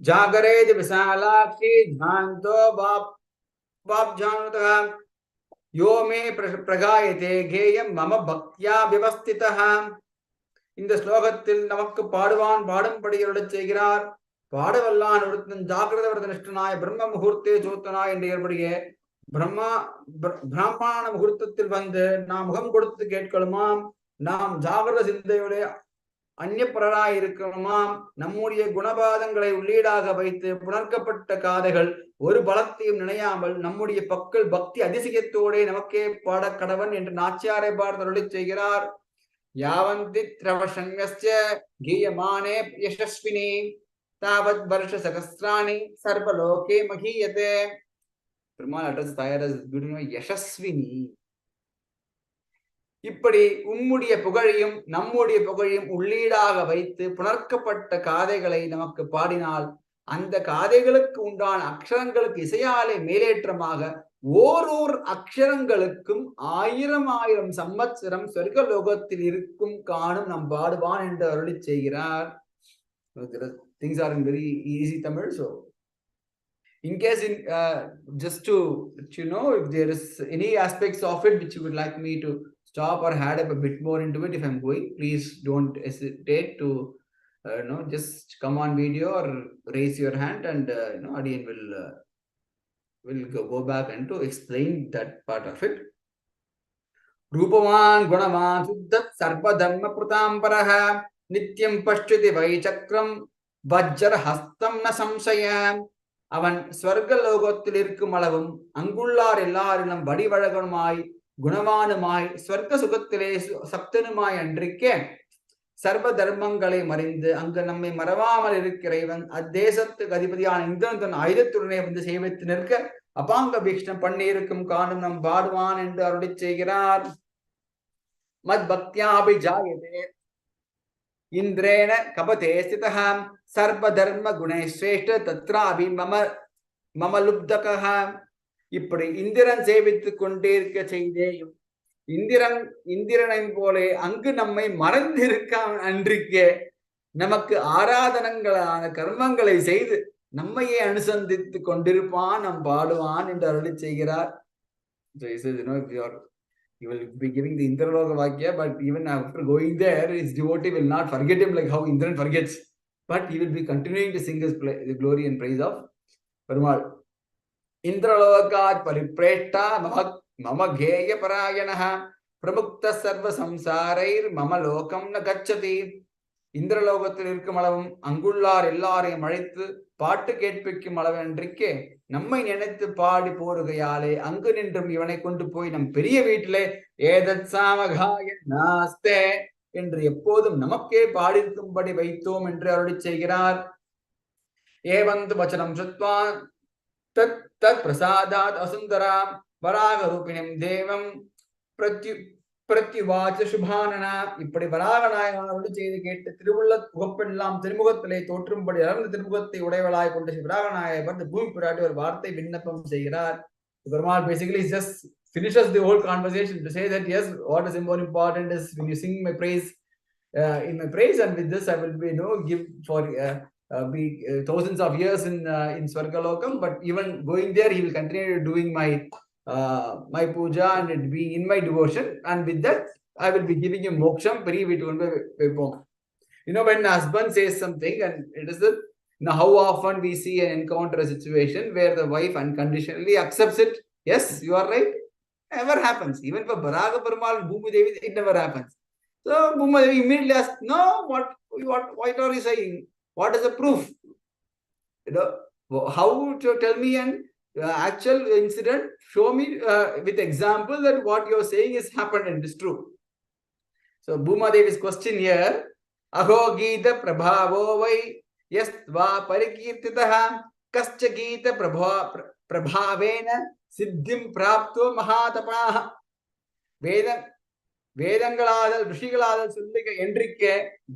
Jagare Visalakshi Dhanto Bab Janutah Yo me Pragayate Geyam Mama Bhaktya Vyavastitah. இந்த ஸ்லோகத்தில் நமக்கு பாடும்படி அருளச் செய்கிறார். பாடவல்லான் ஒருத்தன் ஜாகிரத விரத நிஷ்டனாய் பிரம்ம முகூர்த்தே சோத்தனாய் என்று ஏற்படைய பிராமண முகூர்த்தத்தில் வந்து நாம் முகம் கொடுத்து கேட்கணுமாம். நாம் ஜாகிரத சிந்தையுடைய அந்நியப்பராய் இருக்கணுமாம். நம்முடைய குணபாதங்களை உள்ளீடாக வைத்து புணர்க்கப்பட்ட காதைகள் ஒரு பலத்தையும் நினையாமல் நம்முடைய பக்தி அதிசயத்தோட நமக்கே பாட கடவன் என்று நாச்சியாரை பார்த்து அருளச் செய்கிறார். யாவந்தி திரவசங்கஸ்ய கீயமானே யசஸ்வினி தாவத் வருஷ சகஸ்ராணி சர்வலோகே மகீயதே. பெருமாள் அட்ரஸ் தயார் யசஸ்வினி. இப்படி உம்முடைய புகழையும் நம்முடைய புகழையும் உள்ளீடாக வைத்து புணர்க்கப்பட்ட காதைகளை நமக்கு பாடினால் அந்த காதைகளுக்கு உண்டான அக்ஷரங்களுக்கு இசையாலே மேலேற்றமாக ஓரோர் அக்ஷரங்களுக்கும் 1000 சம்பத்சரம் சொர்க்கலோகத்தில் இருக்கும் காணும் நம் பாடுவான் என்று அருளி செய்கிறார். Things are in very easy Tamil. So in case just to let you know, if there is any aspects of it which you would like me to stop or add up a bit more into it, if I'm going, please don't hesitate to just come on video or raise your hand, and Adiyan will go back and to explain that part of it. Rupavan Gunavan Suddhat Sarpa Dhamma Prutamparaha Nityam Pashyati Vaichakram Vajjar Hastam Na Samsayam. அவன் ஸ்வர்க லோகத்தில் இருக்கும் அளவும் அங்குள்ளார் எல்லாரிலும் வடிவழகனுமாய் குணவானுமாய் ஸ்வர்க்க சுகத்திலே சப்தனுமாய் அன்றிக்கே சர்வ தர்மங்களை மறைந்து அங்கு நம்மை மறவாமல் இருக்கிற இவன் அத்தேசத்துக்கு அதிபதியான இந்திரன் தன் ஆயுதத்துடனே வந்து சேவித்து நிற்க அபாங்க பீஷ்ணம் பண்ணியிருக்கும் காணும் நம் பாடுவான் என்று அருளி செய்கிறார். மத் பக்தியாபி ஜாயதே இந்திரேன கபதே ஸ்திதஹ சர்வ தர்ம குணே ஸ்ரேஷ்ட தத்ராபி மம லுப்தகஹ. இப்படி இந்திரன் சேவித்துக் கொண்டே இருக்க செய்தேயும் இந்திரனை போலே அங்கு நம்மை மறந்திருக்க அன்றிக்கே நமக்கு ஆராதனங்களான கர்மங்களை செய்து நம்மையே அனுசந்தித்து கொண்டிருப்பான் நம் பாடுவான் என்று அருளி செய்கிறார். So he says, you will be giving the Indraloka Vakya, but even after going there, his devotee will not forget him like how Indran forgets. But he will be continuing to sing his the glory and praise of Perumal. Indralokat paripreshta mama geya parayanaha pramukta sarva samsarair mama lokam na gacchati. இந்திரலோகத்தில் இருக்கும் அளவும் அங்குள்ளார் எல்லாரையும் அழைத்து பாட்டு கேட்பிக்கும் அளவென்றிக்கே நம்மை நினைத்து பாடி போருகையாலே அங்கு நின்றும் இவனை கொண்டு போய் நம் பெரிய வீட்டிலே ஏதத் சாமகாய நாஸ்தே என்று எப்போதும் நமக்கே பாடிருக்கும்படி வைத்தோம் என்று அருளி செய்கிறார். ஏவந்து வச்சனம் சுத்வா தத் பிரசாதாத் அசுந்தராம் வராக ரூபிணிம் தேவம் பிரத்யுவாச்ச சுபானனா. இப்படி வராகநாயகனோடு செய்து கேட்டு திருவுள்ள முகப்பெல்லாம் திருமுகத்திலே தோற்றும்படி அறந்த திருமுகத்தை உடையவளாய் கொண்ட வராகநாயகர் பூமி பிராட்டி ஒரு வார்த்தை விண்ணப்பம் செய்கிறார். Perumal basically is just finishes the whole conversation to say that yes, what is more important is when you sing my praise, in my praise, and with this I will be, give for be thousands of years in Swargalokam, but even going there, he will continue doing my my puja and being in my devotion, and with that I will be giving him moksham. When husband says something, and it is the how often we see and encounter a situation where the wife unconditionally accepts it. Yes, you are right. Never happens. Even for Baraga Perumal, Bhumi Devi, it never happens. So Bhumi Devi immediately asks, no, what are you saying? What is the proof? How to tell me an actual incident? Show me with example that what you are saying is happened and is true. So Bhuma Devi's question here, Aho Gita Prabhavo Vai Yastva Parikirtitaha Kascha Gita Prabhavena Siddhim Prapto Mahatapaha வேதங்களாதல் ரிஷிகளாதல் சொல்லிக்க என்றிக்க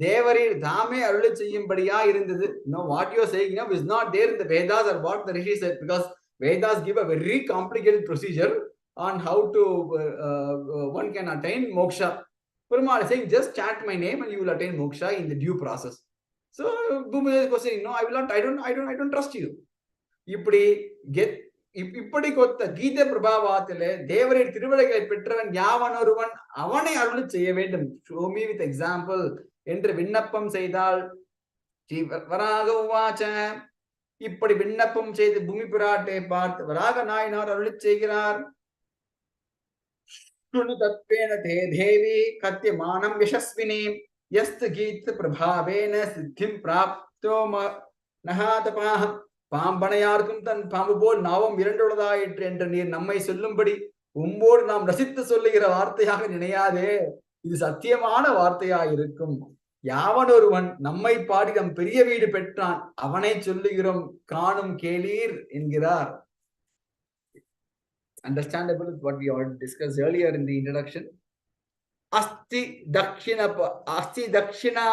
தேவரீர் தாமே அருளை செய்யும்படியா இருந்தது. What you are saying now is not there in the Vedas or what the Rishi said, because Vedas give a very complicated procedure on how to one can attain moksha. Perumal is saying, just chant my name and you will attain moksha in the due process. So Bhumi was saying, no, I will not, I don't trust you. இப்படி கொத்த கீத பிரபாவத்திலே தேவரின் திருவிடைகளை பெற்றவன் யாவன் ஒருவன் அவனை அருள் செய்ய வேண்டும். Show me with example என்று விண்ணப்பம் செய்தால் வராக உவாச்ச, இப்படி விண்ணப்பம் செய்து பூமி பிராட்டை பார்த்து வராக நாயனார் அருள் செய்கிறார். தத்வேன தே தேவி கத்தியமானம் யசஸ்வினி யஸ்து கீத பிரபாவேன சித்திம் பிராப்தோ நகாதபாஹம். பாம்பனையார்க்கும் தன் பாம்பு போல் நாவும் இரண்டுள்ளதாயிற்று என்று நீர் நம்மை சொல்லும்படி உம்போடு நாம் ரசித்து சொல்லுகிற வார்த்தையாக நினையாதே, இது சத்தியமான வார்த்தையாயிருக்கும். யாவன் ஒருவன் நம்மை பாடி நம் பெரிய வீடு பெற்றான், அவனை சொல்லுகிறோம் காணும் கேளீர் என்கிறார். Understandable what we already discussed earlier in the introduction. Asti dakshina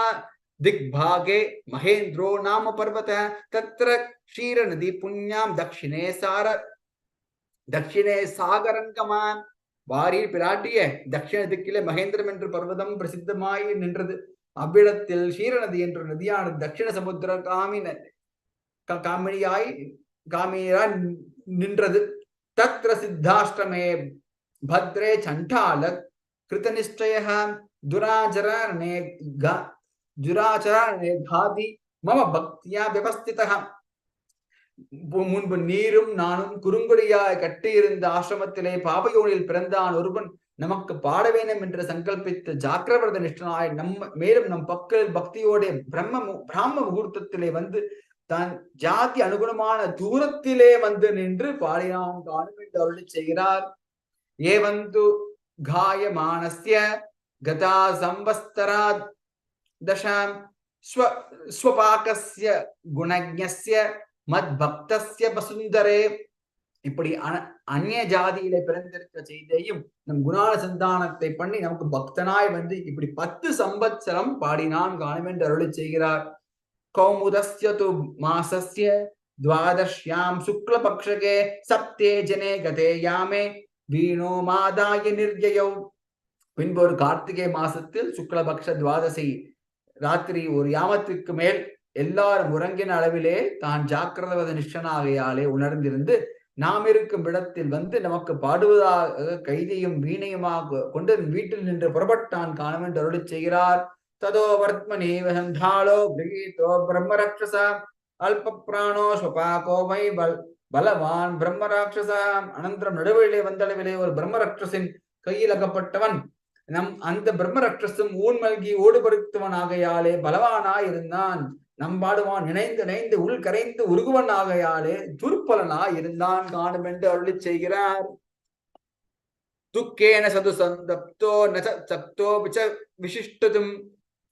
दिग्भागे महेन्द्रो नाम पर्वत तत्र क्षीर नदी पुण्यम दक्षिणे सागरंगमान. வாரியில் பிராட்டிய தட்சிண திக்கிலே மகேந்திரம் என்ற பர்வதம் பிரசித்தமாய் நின்றது. அவ்விடத்தில் க்ஷீரநதி என்ற நதியானது தட்சிண சமுத்திர காமினியாய் நின்றது. தத்ர சித்தாஷ்டமே பத்ரே சண்டால கிருதநிஷ்டய துராச்சரணேகாதி மம பக்தியா விவஸ்திதா. முன்பு நீரும் நானும் குறுங்குடியாய் கட்டியிருந்த ஆசிரமத்திலே பாபயோனில் பிறந்தான் ஒருவன் நமக்கு பாட வேண்டும் என்று சங்கல்பித்து ஜாக்கிரவர்த நிஷ்டனாய் மேலும் நம் பக்களில் பக்தியோட பிராம முகூர்த்தத்திலே வந்து தான் ஜாதி அனுகுணமான தூரத்திலே வந்து நின்று பாடினான் காணும் என்று அருளி செய்கிறார். ஏவந்து காயமானஸ்ய கதா சம்வஸ்தராத் தசாம் ஸ்வபாகஸ்ய குணஜ்ஞஸ்ய மத் பக்தஸ்ய வசுந்தரே. இப்படி அந்நிய ஜாதியில பிறந்திருக்க செய்தியும் நம் குணான சந்தானத்தை பண்ணி நமக்கு பக்தனாய் வந்து இப்படி 10 சம்பத்சரம் பாடினான் காணும் என்று அருளி செய்கிறார். கௌமுதஸ்ய து மாசஸ்ய துவாதஷ்யாம் சுக்லபக்ஷகே சப்தே ஜனே கதே யாமே வீணோ மாதாய நிர்ஜயோ. பின்பு ஒரு கார்த்திகை மாசத்தில் சுக்லபக்ஷ துவாதசி ராத்திரி ஒரு யாமத்துக்கு மேல் எல்லாரும் உறங்கின அளவிலே தான் ஜாக்கிரத நிஷ்டனாகையாலே உணர்ந்திருந்து நாம் இருக்கும் இடத்தில் வந்து நமக்கு பாடுவதாக கைதியும் வீணையுமாக கொண்டு வீட்டில் நின்று புறப்பட்டான் காணும் என்று அருளி செய்கிறார். ததோ வர்த்மனி வசந்தாளோ கிரகீதோ பிரம்மராட்சசா அல்ப பிராணோ ஸ்வபாகோ மை பலவான் பிரம்மராட்சசா. அனந்தரம் நடுவிலே வந்தளவிலே ஒரு பிரம்மராட்சசின் கையில் அகப்பட்டவன். அந்த பிரம்மராட்சசும் ஊன்மல்கி ஓடுபடுத்துவன் ஆகையாலே பலவானாய் இருந்தான். நம்பாடுவான் நினைந்து நினைந்து உள் கரைந்து உருகுவன் ஆகையாலே துர்பலனாய் இருந்தான் காணும் என்று அருளி செய்கிறார். துக்கேன சது சந்தப்தோ நச்சோ விசிஷ்டதும்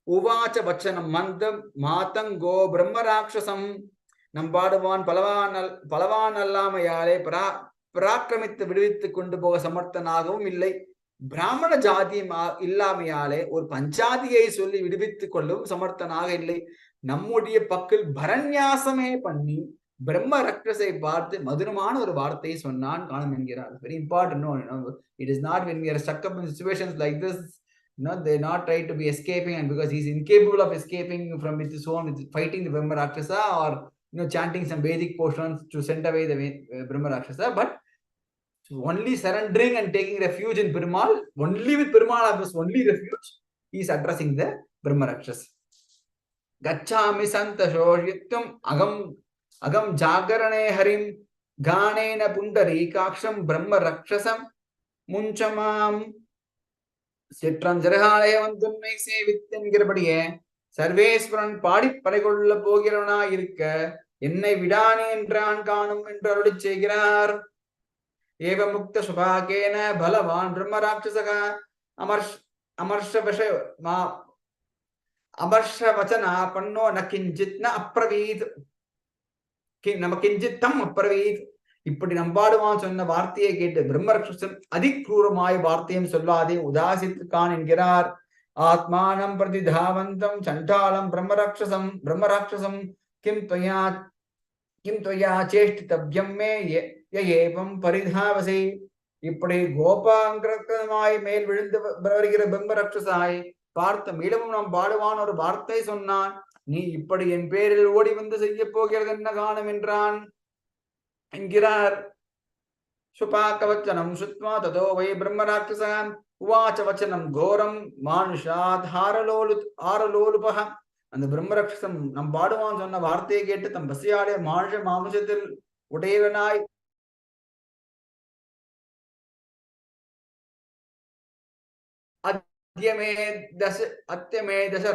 உவாச்ச வச்சனம் மந்தம் மாதங்கோ பிரம்மராட்சசம். நம்பாடுவான் பலவான் அல்லாமையாலே பராக்கிரமித்து விடுவித்துக் கொண்டு போக சமர்த்தனாகவும் இல்லை. பிராமண ஜாதியும் இல்லாமையாலே ஒரு பஞ்சாதியை சொல்லி விடுவித்துக் கொள்ளவும் சமர்த்தனாக இல்லை. நம்முடைய பக்கில் பரநியாசமே பண்ணி பிரம்ம ரக்ஷசை பார்த்து மதுரமான ஒரு வார்த்தையை சொன்னான் காணம் என்கிறார். Very important. No, it is not when we are stuck up in situations like this. They not try to be escaping, and because he's incapable of escaping from with his own, with fighting the Brahma Rakshasa, or chanting some Vedic portions to send away the Brahma Rakshasa, but only surrendering and taking refuge in Perumal, only with Perumal as only refuge, he is addressing the Brahma Rakshasa. Gacchami santashoshyatvam agam jagarane harim ganena pundarikaksham Brahma Rakshasam munchamam சிற்றம் ஜரகாலயவந்துன்னை சேவித்தென்கிறபடியே சர்வேஸ்வரன் பாடி படைகொள்ள போகிறவனா இருக்க என்னை விடானே என்றான் காணும் என்று அருளிச் செய்கிறார். ஏவ முக்த சுபாகேன பலவான் பிரம்ம ராட்சசக அமர்ஷ வச்சனா பண்ணோ ந கிஞ்சித் ந அப்ரவீத் நம கிஞ்சித் தம் அப்ரவீத். இப்படி நம்பாடுவான் சொன்ன வார்த்தையை கேட்டு பிரம்மரக்ஷசன் அதிக்ரூரமாய் வார்த்தையும் சொல்லாதே உதாசித்துக்கான் என்கிறார். ஆத்மானம் பிரதிதாவந்தம் சண்டாலம் பிரம்மராட்சசம் கிம் துவயா சேஷ்டிதவ்யம் மே ஏவம் பரிதாவசை. இப்படி கோபாங்கிரமாய் மேல் விழுந்து வருகிற பிரம்மராட்சசாய் பார்த்த மீளமும் நாம் பாடுவான் ஒரு வார்த்தை சொன்னான். நீ இப்படி என் பேரில் ஓடி வந்து செய்ய போகிறது என்ன காணும் என்றான் என்கிறார். சுபாக்கவச்சனம் சுத்மா ததோ வை பிரம்மராட்சசாம் உவாச்ச வச்சனம் கோரம் மானுஷாத் ஆரலோலுபக. அந்த பிரம்மராட்சசம் நம் பாடுவான் சொன்ன வார்த்தையை கேட்டு தம் பசியாடைய மானுஷத்தில் உடையவனாய் அத்தியமே தச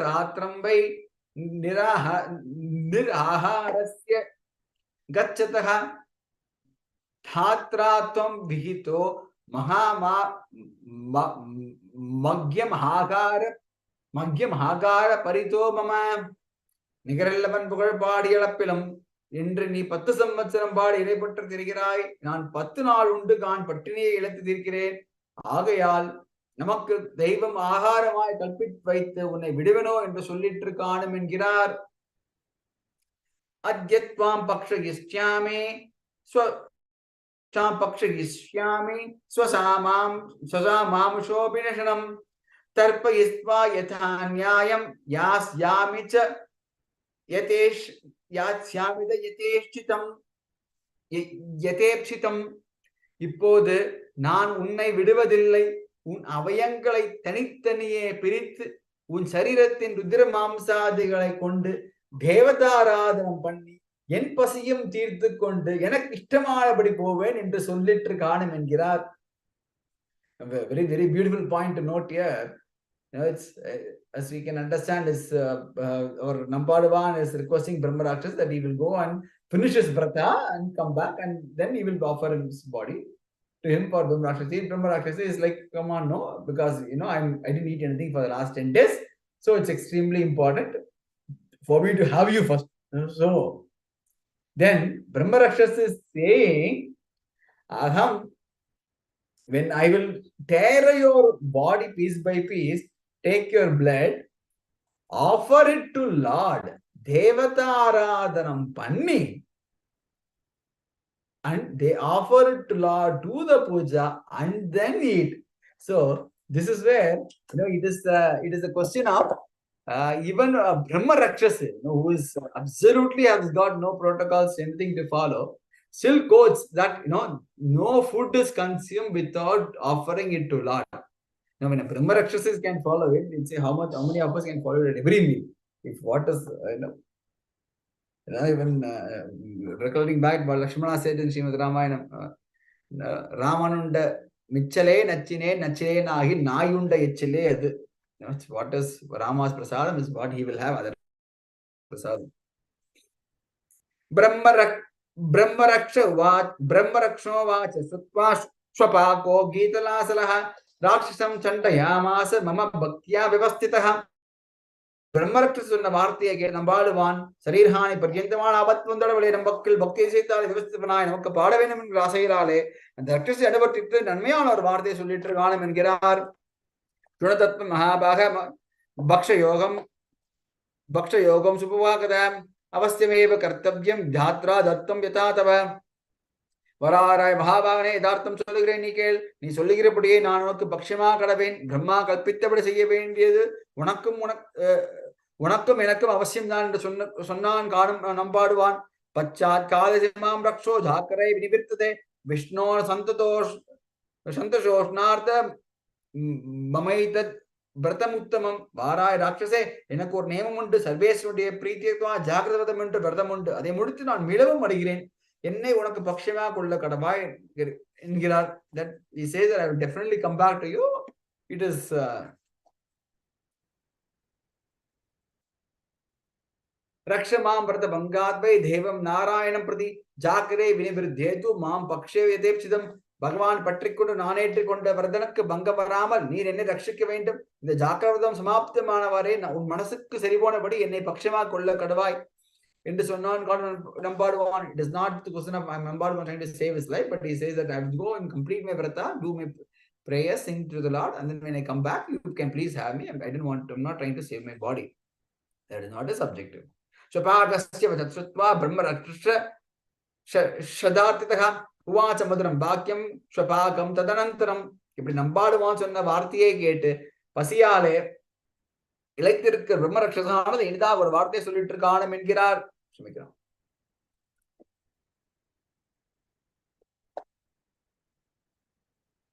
ராத்திரம் வை நிராஹாரஸ்ய கச்சதஹ தாத்ராத்வம் விஹிதோ மக்யமஹாகார பரிதோ மம. நிகரல்லவன் புகழ் பாடி அளப்பிலும் என்று நீ 10 சம்வத்சரம் பாடி இடைப்பட்டு திரிகிறாய். நான் 10 நாள் உண்டு கான் பட்டினியை இழத்து தீர்க்கிறேன். ஆகையால் நமக்கு தெய்வம் ஆகாரமாய் கற்பித்து வைத்து உன்னை விடுவனோ என்று சொல்லிட்டு காணும் என்கிறார். அத்யத்வாம் பக்ஷயிஷ்யாமி ஸ்வசாமாம்சோபினஷனம் தர்ப்பயித்வா யதா நியாயம் யாஸ்யாமி ச யதேப்சிதம். இப்போது நான் உன்னை விடுவதில்லை. உன் அவயங்களை தனித்தனியே பிரித்து உன் சரீரத்தின் ருத்ர மாம்சாதிகளை கொண்டு தேவதாராதனம் பண்ணி என் பசியும் தீர்த்து கொண்டு எனக்கு இஷ்டமானபடி போவேன் என்று சொல்லிட்டு காணும் என்கிறார். Very, very beautiful point to note here. It's as we can understand is or Nampadavan is requesting Brahma Rakshasa that he will go and finish his vrata and come back, and then he will offer his body to him for Brahma Rakshasa. Brahma Rakshasa is like, come on, no, because I didn't eat anything for the last 10 days, so it's extremely important for me to have you first. So then Brahma Rakshasa is saying, Aham, when I will tear your body piece by piece, take your blood, offer it to Lord, Devataradhanam panni, and they offer it to Lord, do the puja, and then eat. So this is where it is a question of even Brahma Rakshasa, who is absolutely has got no protocols, anything to follow, still quotes that no food is consumed without offering it to Lord. Now, when a Brahma Rakshasa can follow it, we'll say how many of us can follow it at every meal. If what is even recalling back what Lakshmana said in Srimad Ramayana, Ramanunda Michale Nachine Nachine Nahi Nayunda Echile. What is Rama's prasadam is what he will have other prasadam. Brahmaraksho vacha sutva swapako geetalasalaha rakshasam chandayamasa mama bhaktya vivastitaha. Brahmarakshasa சொன்ன வார்த்தையை நம்பாடுவான் சரீரஹானி பர்யந்தமான ஆபத்து வந்தளவிலே நம் பக்தியில் பக்தியை செய்தால் விவஸ்திதனாய் நமக்கு பாட வேண்டும் என்கிற ஆசையிலாலே அந்த ரட்சசி அனுபவித்து நன்மையான ஒரு வார்த்தையை சொல்லிட்டு காணும் என்கிறார். துணதத்வ மகாபாக பக்ஷயோகம் சுபவாகதாம் Avastyameva kartavyam dhatra dattam yatatava. Vararai Mahabhavane Dartham Soligre Nikel, Ni Soligre Pudi, Nanok, Bakshima Kadaven, Brahma Kalpita Seven, Wanakum Wanakam Enakam Avasim Nan, the Sunan Kadam numbered one, Pachat Kalasimam Raksho, Zakare, Vinipite, Vishnu, Santatos, Santosh, Nartha, Mamaita. Bratamuttamam, Vara Rakshase, in a court name on the service to a Pretia, Jakarta to Bertamund, they Muditan on Milam Madigreen, Enne one of the Pakshima Kula Kadabai in Girar, that he says that I will definitely come back to you. It is Rakshamam Brata Bangat by Devam Narayanam Prati, Jakare, Vinibirdetu, Mam Pakshe Vedepsidam. Bhagavan Patrikudu Nanetrikonda Vardanak Bangavaramal, need any Rakshikaventum, the Jakavadam Samapta Manavare, Manasuk Seribona Body, and a Pakshama Kola Kadavai. In this one number one, it is not the question of I'm number one trying to save his life, but he says that I will go and complete my vrata, do my prayers, sing to the Lord, and then when I come back, you can please have me. I'm not trying to save my body. That is not a subjective. Shobhakruthu Vachatsutva Brahma Raksha Shadartitaha. Uvacha Madaram Bhakyam, Shwapakam, Tadanantaram. If the number wants on the Vartiye gate, Pasiale, electric Brahma Rakshasana, the Inda or Varte Solitrikana Mingirar.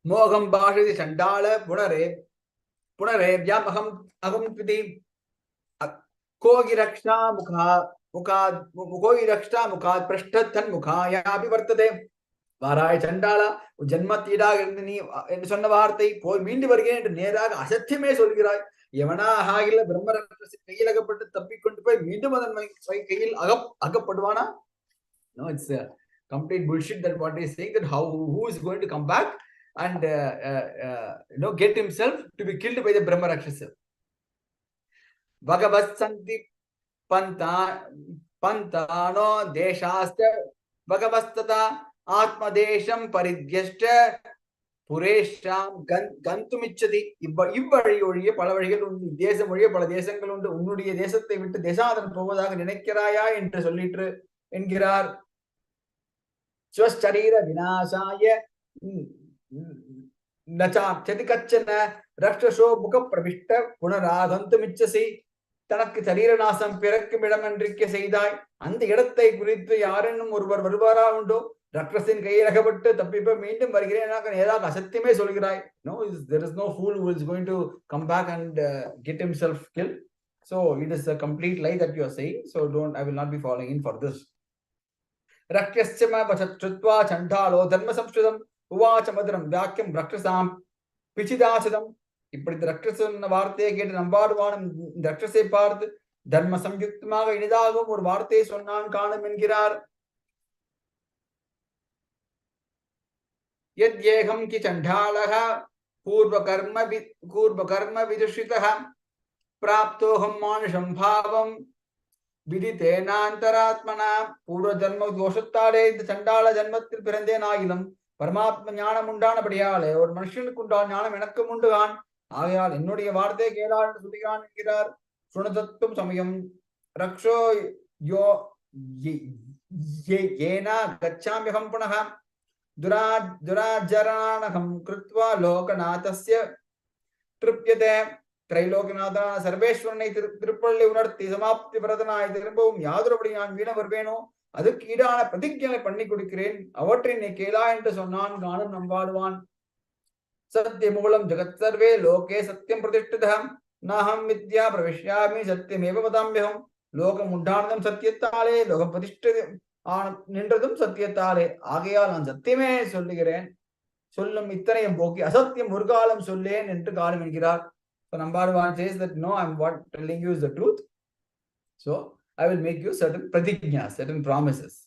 Moham Bashi Chandala, Punare, Yamaham Agam Kogi Raksha Mukha, Mukogi Raksha Mukha, Prashtatan Mukha, Yabi Vartade. Varai Chandala, Janmatida in Sonavarte, Poi Mindi Vargan, Nera, Asathime Solgira, Yamana Hagila, Brahma, Kailaka, Tapi Kuntai, Mindaman, Kail Agapadwana. No, it's a complete bullshit that what is saying that who is going to come back and get himself to be killed by the Brahma Rakshasa. Bhagavat Santi Pantano Deshasta Bhagavastata. Atmadesham Paridyashta Puresham Gantumichadi Ibari Palavarigal Desam Maria Paladesangal Unudia Desate with Desa and Povada Nenekiraya into Solitary Engirar Swastarira Vinasaya Nacha Chetikachana Rakshasho Buka Pravista Punara Gantumichasi Tanak Tarira Nasam Perak Medam and Rike Seidai and the Yadatai Kurit Yaran Murvar Varvara Undo. Rakshasin Kairakabat, the people meet him, no, there is no fool who is going to come back and get himself killed. So it is a complete lie that you are saying. So I will not be falling in for this. Rakshasama Vachatritva Chandalo Dharma Samstridam Uvachamadaram Vakyam Rakshasam Pichidasadam. If the Rakshasan Varte get number one, Rakshase Parth Dharma Samyuktama Inidagum or Varte Sonan Kanam Ingirar. Yadyeham ki Chandalaha Purvakarma Vidushitaha Praptoham Manasham Bhavam Viditena Antaratmana Pura Janma Doshatare, the Chandala Janmatil Perendena Paramatmana Mundana Padiale, or Manshin Kundana Menakamundan, Ayal, Inudi Varte, Gera, Sudigan, Girar, Sunatatum Samayam, Raksho, Yo Yena, Gacham Yahampunaha. Durajaranakam Krutva Lokanatasya Tripyate Trilokanathana Sarveshwarnai Tripoli Unarthi Samapti Pradana Tirabum Yadrapadian Vina Verbeno Adukida Pratikya Pandikudikrain Avatrin Kela into Sonan Ganam number one Satyamulam Jagat Sarve Loke Satyam Pratishtham Naham Vidya Pravishyami Satyameva Vadamyam Loka Mundanam Satyatale Loka Pratishtham Nindradum Satyatale, Agayal and Satyame Suligaran, Sulam Mitray Boki, Asatyam Murgalam Sulen, into Galam and Girar. So, number one says that no, I'm telling you is the truth. So, I will make you certain pratignya, certain promises.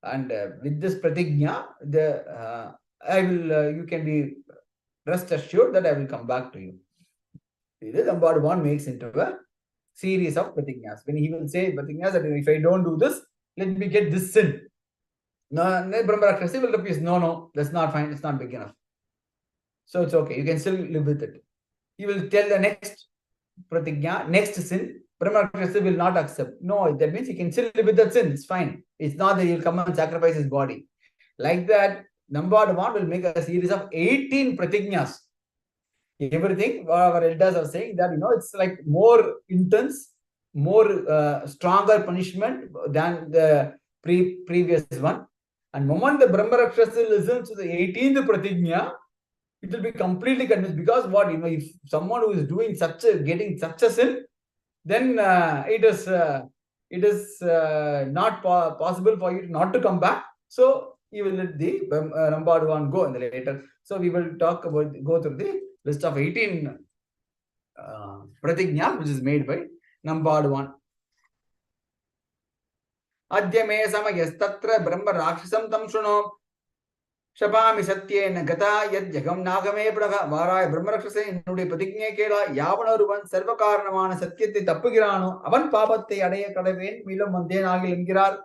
And with this pratignya, you can be rest assured that I will come back to you. This number one makes into a series of pratignyas. When he will say pratignyas that if I don't do this, let me get this sin. No, Brahma Rakshasa will refuse. No, that's not fine. It's not big enough. So it's okay. You can still live with it. He will tell the next pratignya, next sin. Brahmarakshasa will not accept. No, that means he can still live with that sin. It's fine. It's not that he'll come and sacrifice his body. Like that, Nambadavan will make a series of 18 pratignas. Everything, our elders are saying that, it's like more intense, more stronger punishment than the previous one. And moment the Brahmarakshasa listens to the 18th pratigna, it will be completely convinced, because what, if someone who is doing getting such a sin, then it is not possible for you not to come back. So you will let the Nambadavan go in the later. So we will go through the list of 18 pratigna which is made by Nambadavan. Adhyame samayastatra brahma rakshasam tam shruno Shabami Satyena Gata Yad Jagam Nagame Praga Varaya Brahmarakshase Nude Patigne Kela Yavanaruvan Sarvakaranamana Satyati Tapugirano Avan Papate Adaya Kadaven Milo Mandenagil Ingirar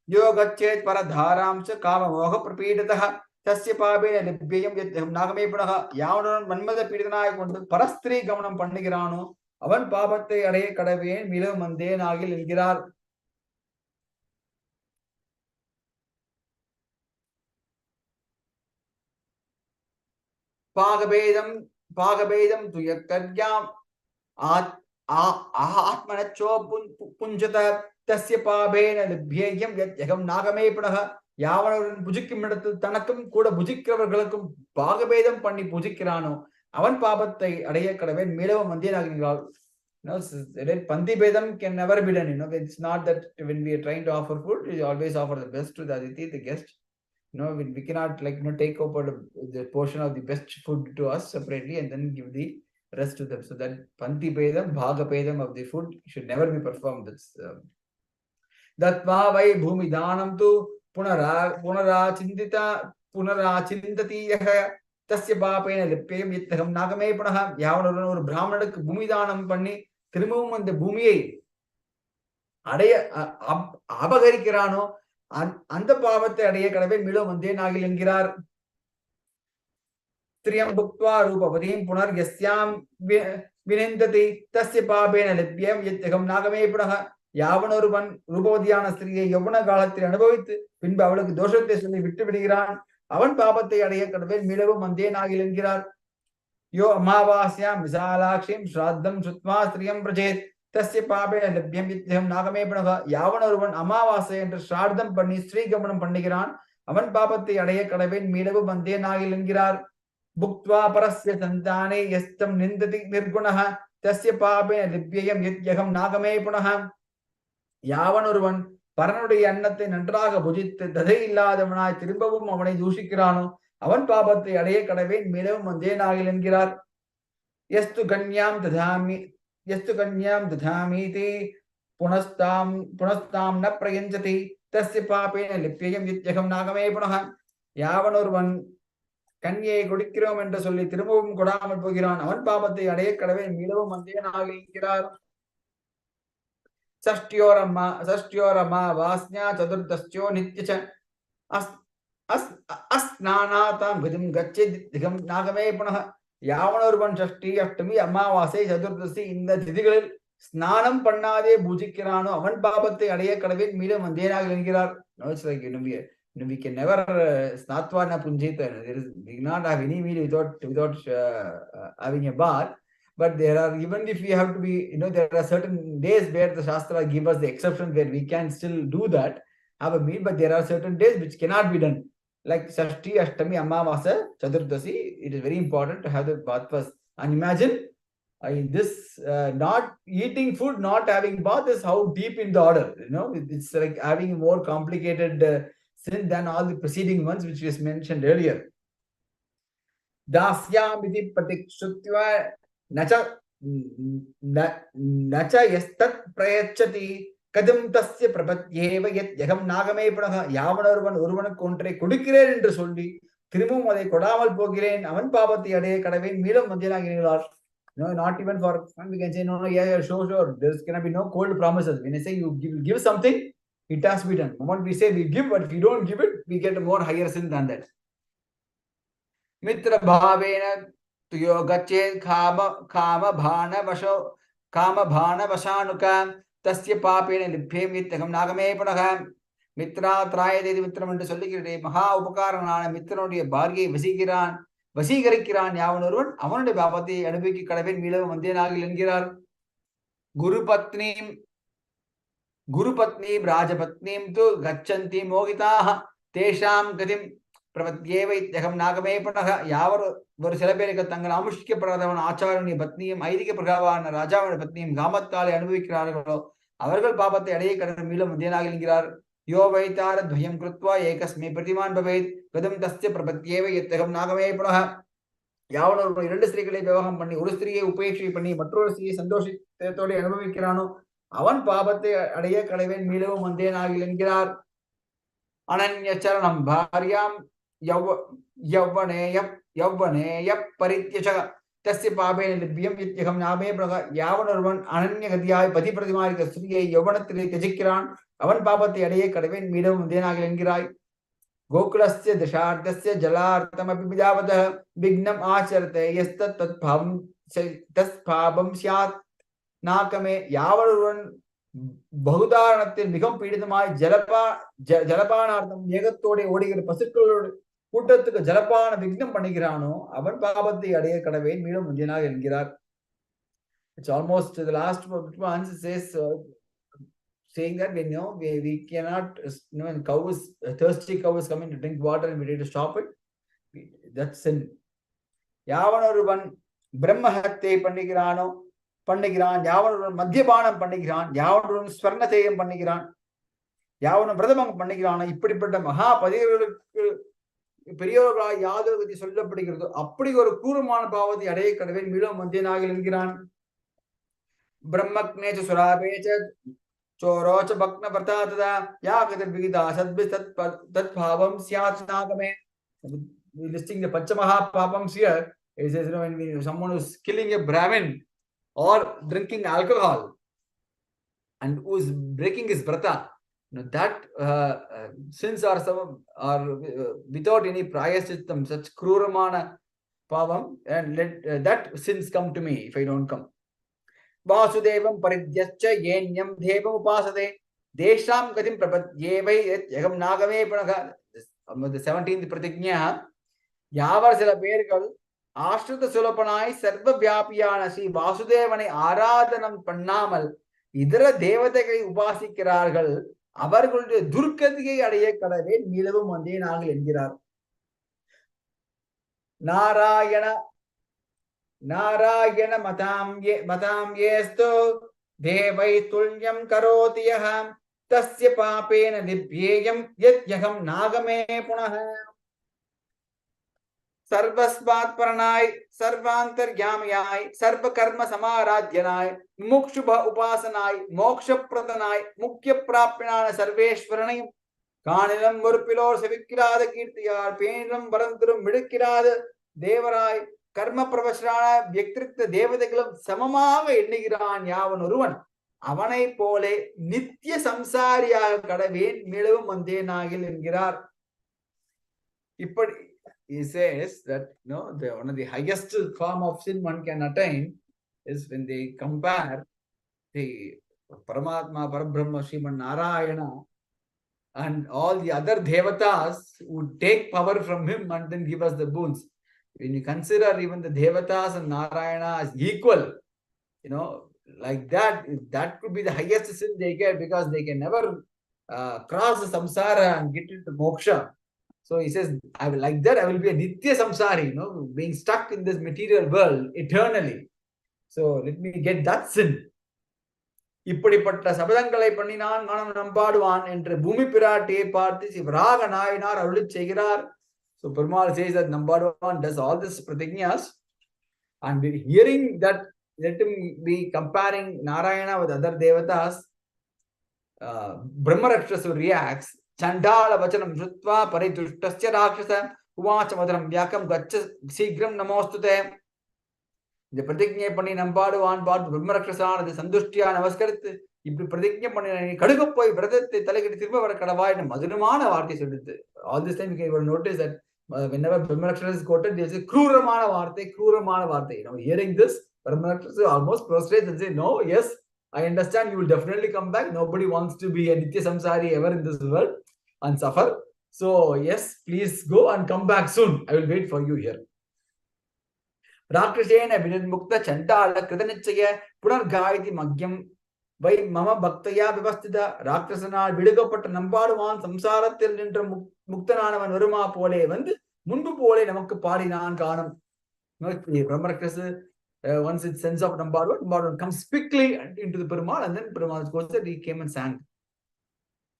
Yogachet Paradharamcha Kama Moha Prapidataha Tasya Pabe and Libiyam Yam Nagame Praga Yavanan Manmada Pidana Parastri Gamanam Pandigirano Avan Papate Adaya Kadaven Milo Mandenagil Ingirar Pagabedam tu Yakadyam Atmanacho Punjata Tasya Pabena Libyam Yagam Nagame Panaha Yavanan Bujikim Tanakam Kuda Bujikravagalakum Pagabedam Pandi Bujikirano Avan Pabatai Adaya Kadaven Mila Mandina. Panti Bedam can never be done. It's not that when we are trying to offer food, we always offer the best to the Aditi, the guest. We cannot take over the portion of the best food to us separately and then give the rest to them. So that Panti Pedam, Bhaga Pedam of the food should never be performed. Datva vai bhumi danam tu punarachintati yaha tasya papena lippayam yittaham nagame punaha yavanavan ஒரு பிராமணனுக்கு பூமி தானம் பண்ணி திரும்பவும் அந்த பூமியை அபகரிக்கிறானோ அந்த பாவத்தை அடைய கடவே மிளோ வந்தே நாகில் என்கிறார். ஸ்திரியம் புக்த்வா ரூபவதீம் புனர் யஸ்யாம் வினந்ததி தஸ்ய பாபேன லிப்யம் யத்யகம் நாகமே புனக யாவனொருவன் ரூபவதியான ஸ்திரியை யௌவன காலத்தில் அனுபவித்து பின்பு அவளுக்கு தோஷத்தை சொல்லி விட்டு விடுகிறான், அவன் பாபத்தை அடைய கடவே மிளவும் வந்தே நாகில் என்கிறார். யோ அமாவாஸ்யாம் விசாலாட்சிம் ஸ்ராத்தம் சுத்மா ஸ்திரியம் பிரஜேத் தஸ்ய பாபேன லிப்யம் யத்யகம் நாகமே புனக யாவனொருவன் அமாவாசை என்று ஸ்ரார்த்தம் பண்ணி ஸ்ரீகமனம் பண்ணுகிறான், அவன் பாபத்தை அடைய கடவேன் மீளவு வந்தே நாகில் என்கிறார். புக்த்வா பரஸ்ய சந்தானே யஸ்தம் நிந்ததி நிர்குணஹ தஸ்ய பாபேன லிப்யம் யத்யகம் நாகமே புனக யாவனொருவன் பரனுடைய அன்னத்தை நன்றாக புஜித்து ததை இல்லாதவனாய் திரும்பவும் அவனை தூஷிக்கிறானோ அவன் பாபத்தை அடைய கடவேன் மீளவும் வந்தே நாகில் என்கிறார். யஸ்து கன்யாம் ததாமீதி புனஸ்தாம் ந பிரயஞ்சதி தஸ்ய பாபேன லிப்யம் யத்யகம் நாகமே புனக யாவனொருவன் கன்னியை கொடுக்கிறோம் என்று சொல்லி திரும்பவும் கொடாமல் போகிறான், அவன் பாபத்தை அடைய கடவே மீளவும் வந்தே நாகில் என்கிறார். षष्ट्योरमा वास्न्या चतुर्दश्यो नित्यच अस्नानातां विधिं गच्छेदिगं नागमे पुनः யாவனொருவன் ஷஷ்டி அஷ்டமி அமாவாசை சதுர்தசி இந்த திதிகளில் ஸ்நானம் பண்ணாதே பூஜிக்கிறானோ அவன் பாபத்தை அடைய கடவேன் மீண்டும் வந்தேனாக என்கிறார். We can never snatwana punjita. We cannot have any meal without having a bath. But there are, even if we have to be, there are certain days where the Shastra give us the exception where we can still do that, have a meal, but there are certain days which cannot be done. Like Shashti, Ashtami, Amavasa, Chaturdasi, it is very important to have the bath first. And imagine this not eating food, not having bath is how deep in the order. It's like having a more complicated sin than all the preceding ones which was mentioned earlier. Dasyam iti pratikshutva nacha yastat prayachati kadam tasya prapatyeva yat yagam nagame punaha யாவனொருவன் ஒருவனுக்கு ஒன்றை கொடுக்கிறேன் என்று சொல்லி திரும்பவும் அதை கொடாமல் போகிறேன், அவன் பாபத்தை அடைய கடவேன் மீளம் வந்தேனாகிறார். Not even for fun, we can say, no, yeah, sure, there cannot be no cold promises. When I say you give something, it has to be done. The moment we say we give, but if we don't give it, we get a more higher sin than that. Mitra bhavena tuyo gache kama bhana vasho Kamabhana Vashanukam, Tasya Papin and Lipim with the Nagame Panaham, Mitra Trayade Mitram and Solikiri, Maha Upakarana, Mitrondia, Bargi, Vasikiran, Vasigarikiran, Yavanurun, Amanda Babati, Adabiki Kadabin, Mila, Mandena Lingirar, Guru Patnim, Rajapatnim to Gachanti Mogita, Tesham Gatim. Pravatyev Yakam Nagame Panaha Yavar Versalapeka Tanganamushki Pradavan Acharani Patnim, Aidika Pragavan, Raja and Patnim, Gamatali and Vikara, Avargal Papa Ade Milam Denagirar, Yovaitar, Dhyam Krutwa, Ekas Me Pratiman Babet, Kadam Tasya Pravatyev Yakam Nagame Panaha Yavan Industry Bavaham Pani, Urustri, Upeshi Pani, Matrosi, Sandoshi, Tori and Vikirano, Avan Pabate Ade Kadavan Milo Mandenagilar Ananyacharanam Bharyam. Yavvaneyap Parityasha Tasya Pabe Libyam Yakam Nabe Praga Yavanurvan Ananya Gadia Pati Pratimarika Sri Yavanatri Kajikiran Avan Papati Ade Kadavan Midam Denagirangirai Gokulasya Dashartasya Jalartama Pidavata Bignam Acharate Yestat Tatpabam Syat Nakame Yavanurvan Bahudaranathin Mikam Pidamai Jalapanartham Yegatode Odigir Pasikul Putta Jalapana Vignam Panigirano, Avan Pabati Ade Kadave, Miram Mujana and Girar. It's almost the last months it says saying that we cannot, when cows, thirsty cows coming to drink water and we need to stop it. That's sin. Yavanaruvan Brahmahatte Panigirano. Pandigiran, Yavan Madhyabanam Pandigiran, Yavan Swarnathayam Pandigiran, Yavan Bradamang Pandigiran, Ipidipata Maha Perioga Yadu with the Solda Padigur, Apdigor Kuruman Power, the Ade Kadavan Milo Mandinagiran, Brahmak Nature Surabecha, Chorocha Bakna Patata, Yakata Vigida, Sadbis that Pavam Siat Nagame, listing the Pachamaha Papams here. It says, when someone who's killing a Brahmin or drinking alcohol and who's breaking his brata, that sins are some are without any prayaschitam, such kruramana pavam, and let that sins come to me if I don't come. Vasudevam paridyascha yenyam devam upasade desham gatim prapadyevai yagam nagame panaga. The 17th pratignya yavar sila pergal Ashtrita Sulapanai Sarva Vyapiyana Sri Vasudevane Aradhanam Pannamal Idara Devatai Upasikirargal Avargul Durkadigai Ade Kadave Milavu Mande Nagal Engirar Narayana Matam Yesto Devai Tulyam Karotiyaham Tasya Papena Dipyayam Yat Yaham Nagame Punaha Sarvasvat Paranai, Sarvantar Yamayai, Sarva Karma Samaradhyanai, Mukshubha Upasanai, Moksha Pradanai, Mukya Prapinana Sarveshwaranai, Kanilam Murpilor Savikirada Kirtiyar, Penram Baranturum Midikirada, Devarai, Karma Pravashrana, Vyaktrita Devadakilam, Samamaga Indigiran Yavanuruvan, Avanai Pole, Nitya Samsariya Kadavin, Milavu Mande Nagil and Girar. He says that one of the highest form of sin one can attain is when they compare the Paramatma, Parabrahma, Sriman Narayana and all the other devatas who take power from him and then give us the boons. When you consider even the devatas and Narayana as equal, like that could be the highest sin they get, because they can never cross the samsara and get into moksha. So he says, I will be a Nitya Samsari, being stuck in this material world eternally. So let me get that sin. இப்படிப்பட்ட சபதங்களை பண்ணினான் மனம் நம்பாடுவான் என்று பூமி பிராட்டியை பார்த்து சிவராக நாயனார் அருளிச் செய்கிறார். So Perumal says that Nambaduan does all this pratignyas, and hearing that, let him be comparing Narayana with other devatas. Brahma Rakshasu reacts, Chandala Vachanam Jutva Paritushtasya Rakshasa Uvachamadaram Vyakam Gacha Sigram Namostute. The Pratignya Pani Nambaduan part Brahma Rakshasana, the Sandushtya Namaskarit, if the Pratignya Pani Kadukapoi, brother, the Talakit Silva Kadavai and Madhurumana Varti. All this time you can notice that whenever Brahma Rakshasa is quoted, there is a Kruramana Varte. Hearing this, Brahmarakshasa almost prostrates and say, no, yes, I understand you will definitely come back. Nobody wants to be a Nitya Samsari ever in this world and suffer. So, yes, please go and come back soon. I will wait for you here. Rakshasena Vinamukta Chandala Kritanichaya Punargaiti Magyam Vai Mama Bhaktaya Vivastida Rakshasana Vidagapata Nampaduvan Samsaratil Nintra Muktanavan Varuma Pole Vand Mundu Pole Namakka Padinan Kanam. Brahmarakshasa, once it sends off Nampaduvan comes quickly into the Perumal, and then Perumal goes that he came and sang.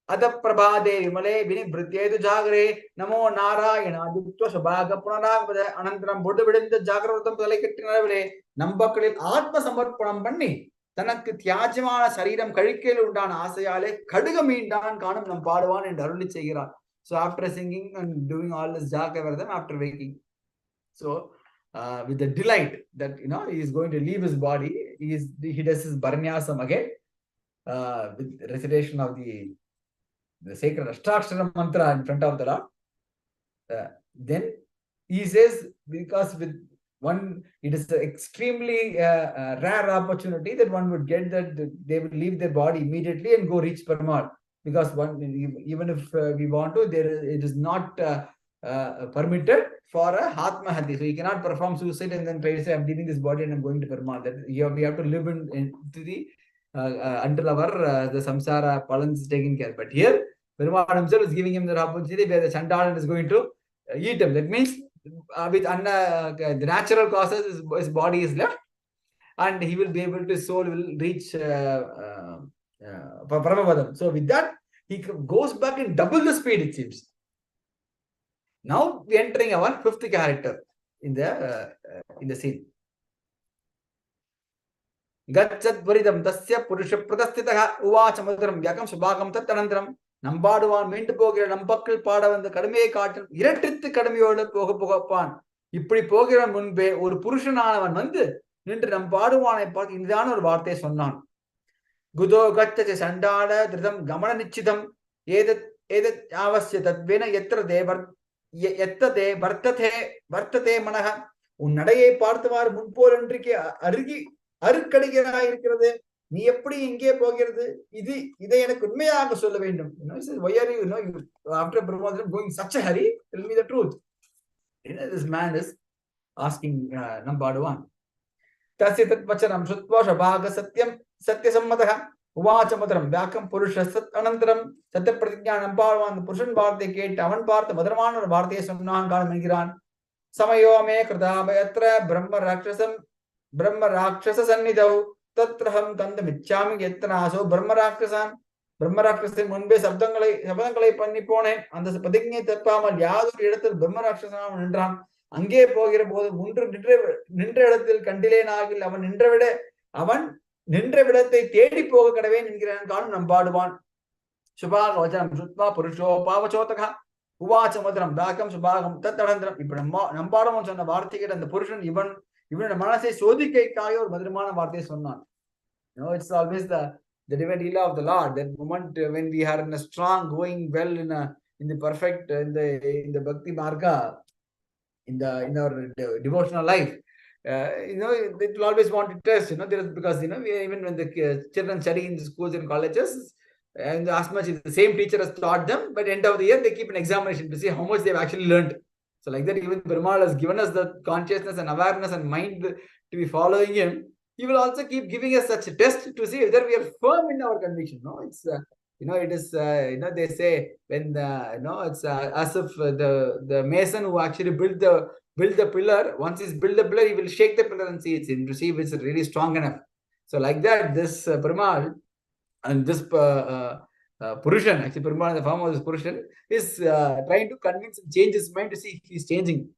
Ada Prabhade Vimale Vinibrityetu Jagre Namo Narayana Dukta Shobhaga Puranam Anantaram Buddha Vidinda Jagratam Palakatinavale Nambakalil Atma Samarpanam Panni Tanak Tyajamana Sariram Karikil Undan Asayale Kadigamindan Kanam Nampaduvan and Daruni Chegira. So after singing and doing all this Jagavartham after waking. So with the delight that he is going to leave his body, he does his Barnyasam again with recitation of the sacred Ashtakshara mantra in front of the Lord. Then he says, because with one, it is an extremely rare opportunity that one would get that they will leave their body immediately and go reach Paramal. Because even if we want to, it is not permitted for a Hatmahati. So you cannot perform suicide and then try to say, I'm leaving this body and I'm going to Paramal. That we have to live into the until our the samsara palans is taken care. But here, Perumal himself is giving him the opportunity where the Chandalan is going to eat him. That means with the natural causes, his body is left, and he will be able to, his soul will reach Paramavadam. So with that, he goes back in double the speed, it seems. Now we are entering our fifth character in the scene. Gachatvaridam Dasya Purusha Pradastitaha Uvacha Madaram Yakam Shobhagam Tatanandram Nambaduvan Mintu Pogira Nampakil Padavan the Kadame Carton Electric Kadamioda Poga Pogapan Ipri Pogira Munbe or Purushananavan Mande Ninter Nampaduvan Park in the honor of Varte Sonan Gudo Gacha Sandada Dridam Gamana Nichidam Edat Avasya that Vena Yetra de Vartate Manaha Unadae Parthavar Munpol and Triki Arigi Arkadiga இருக்கிறது நீ எப்படி இங்கே போகிறது இதை எனக்கு உண்மையாக சொல்ல வேண்டும் why are you after Brahmadram going such a hurry, tell me the truth. This man is asking Nampaduvan tasya tat vachanam shrutva Shobhaga satyam satyasammatah uvacha madram vyakam purusha sat anantaram satya pratigya Nampaduvan Purushan Bharate கேட்டு அவன் பார்த்த மதுரமான ஒரு வார்த்தையை சொன்னான் காலம் என்கிறான் சமயோமே கிருதாபயத்ர Brahma Rakshasa Sannidau Tatraham Kandamichami Yetanaso Brahma Raksasan Munbe Sabdangalai Panipone and the Padigni Tapama Yadu Yedatil Brahma Rakshasam Nindram Ange Pogira both Mundu Nindratil Kandile Nagil Avan Nindravide Avan Nindravide Tedi Poga Kadavan in Grand Khan Nampaduvan Shubha Vajam Sutma Purusho Pavachotaka Uvacha Madram Bakam Shubhagam Tatarandram Nampaduvan on the Vartiket and the Purushan even a Manase Sodike Kai or Madrimana Varte Sonan. It's always the divine Leela of the Lord. That moment when we are in a strong, going well in the perfect in the Bhakti Marga, in our devotional life. They will always want to test, because even when the children study in the schools and colleges, and as much as the same teacher has taught them, but end of the year they keep an examination to see how much they've actually learned. So like that, even Perumal has given us the consciousness and awareness and mind to be following him. He will also keep giving us such a test to see whether we are firm in our conviction. It's it is they say when it's as if the mason who actually built the pillar, once he's built the pillar, he will shake the pillar and see to see if it's really strong enough. So like that, this Perumal and this Purushan, actually Perumal in the form of this Purushan, is trying to convince and change his mind to see if he's changing.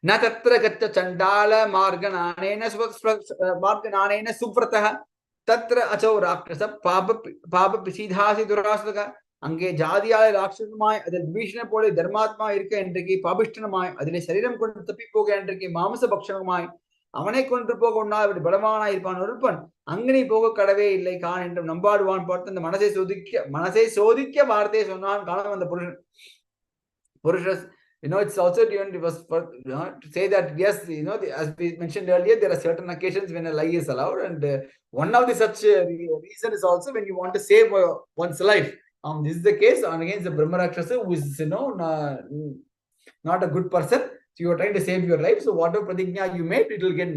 Na tatra gatta chandala margananena suvrataha tatra acho rakshasa papa pisidhasi durasaka ange jadiyale rakshasumai adil bhishna pole dharmatma irka endriki pabishtanamai adile shariram kondu tappi poga endriki mamasa bhakshanamai அவனை கொன்று போக உண்ணா இப்படி பலவானா இருப்பான் ஒருப்பன் அங்கனி போக கடவே இல்லை கான் என்று நம்பாடுவான் பார்த்து அந்த மனசை சோதிக்க வார்த்தையை சொன்னான் காலம் அந்த புருஷன் it's also given, it was for, to say that, yes, as we mentioned earlier, there are certain occasions when a lie is allowed. And one of the such reason is also when you want to save one's life. This is the case on against the Brahma Rakshasa, who is, not a good person. So you are trying to save your life. So whatever pratigna you made, it will get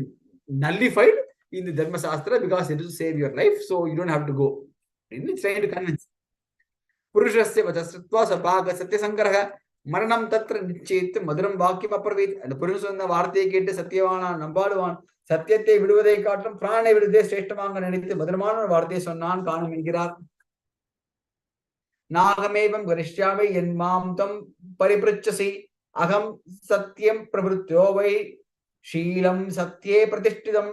nullified in the Dharma Shastra because it will save your life. So you don't have to go. It's trying to convince. Purushasya vachasritva sapaga satya sangraha maranam tatra nichit madaram vakyam apravit. And the Purusha சொன்ன வார்த்தையை கேட்டு சத்தியவானான் நம்பாடுவான் சத்தியத்தை விடுவதை காட்டும் பிராணை விடுவதே சிரேஷ்டமாக நினைத்து மதுரமான ஒரு வார்த்தையை சொன்னான் காணும் என்கிறார். நாகமேவம் கரிஷ்யாமை என் மாம் தம் பரிபிருச்சசி அகம் சத்தியம் பிரபுத்தியோ வை ஷீலம் சத்தியே பிரதிஷ்டிதம்.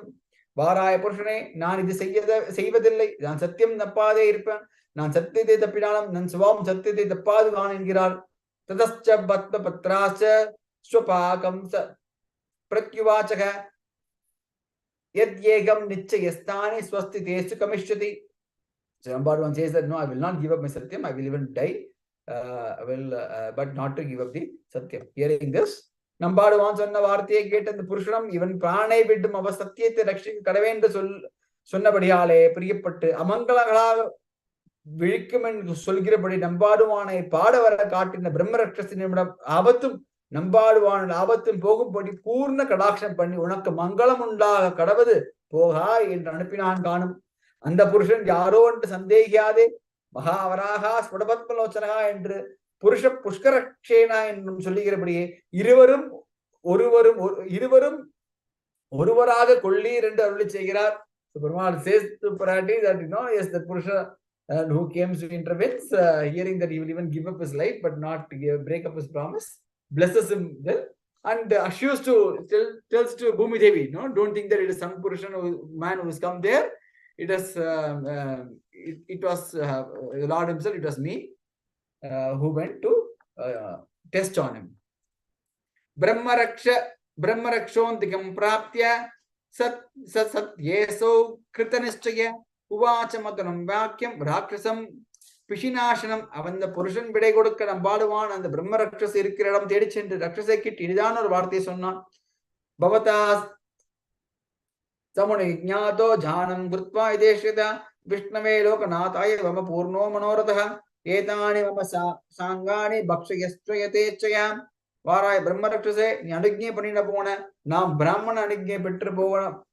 வாராய புருஷனே, நான் இது செய்வதில்லை, நான் சத்தியம் தப்பாதே இருப்பேன், நான் சத்தியத்தை தப்பினாலும் நன் சுபாவம் சத்தியத்தை தப்பாது கான் என்கிறார். ததஸ்ச பத்ம பத்ராச்ச ஸ்வபாகம் பிரத்யுவாச்சக யத் ஏகம் நிச்சயஸ்தானி ஸ்வஸ்தி தேசு கமிஷ்யதி. So Nambadwan says that no, I will not give up my satyam, I will even die, but not to give up the satyam. Hearing this, Nambadwan சொன்ன வார்த்தையை கேட்ட அந்த புருஷனும் இவன் பிராணை விட்டும் அவ சத்தியத்தை ரட்சிக்க கடவே என்று சொன்னபடியாலே பிரியப்பட்டு அமங்கலங்களாக விழிக்கும் என்று சொல்கிறபடி நம்பாடுவானை பாட வர காட்டின பிரம்ம ரட்சசினிடம் ஆபத்தும் நம்பாடுவான் ஆபத்தும் போகும்படி பூர்ண கடாட்சம் பண்ணி உனக்கு மங்களம் உண்டாக கடவது போகா என்று அனுப்பினான் காணும். அந்த புருஷன் யாரோ என்று சந்தேகியாதே மகாவராகா ஸ்புடபத்மலோச்சனகா என்று புருஷ புஷ்கரக்ஷேனா என்றும் சொல்லுகிறபடியே இருவரும் ஒருவராக கொள்ளீர் என்று அருளி செய்கிறார். So Perumal says to Parati that yes, the Purusha who came to intervene, hearing that he will even give up his life but not break up his promise, blesses him well and assures tells to Bhumi Devi, don't think that it is some Purusha man who has come there. It was the Lord himself, it was me who went to test on him. Brahmarakshontikam praptya yeso kritanishchaya uvacha matanam vakyam rakshasam pishinashanam. அவன் the புருஷன் விடை கொடுக்க நம்பாடுவான் அந்த பிரம்ம ரக்ஷஸ் இருக்கிற இடம் தேடி சென்று ரக்ஷசை கிட்ட இனிதான ஒரு வார்த்தையை சொன்னான். பவதா சமுனி ஞாதோ ஜானம் கிருத்வா இதேஷ்யதா விஷ்ணவே லோகநாதாய மம பூர்ணோ மனோரதः ஏதானி மம சாங்கானி பக்ஷயஸ்வயதேச்சயா. வாராய் பிரம்ம ரக்ஷசே, நீ அனுஜ்ஞை பண்ணிட போன, நாம் பிராமண அனுஜ்ஞை பெற்று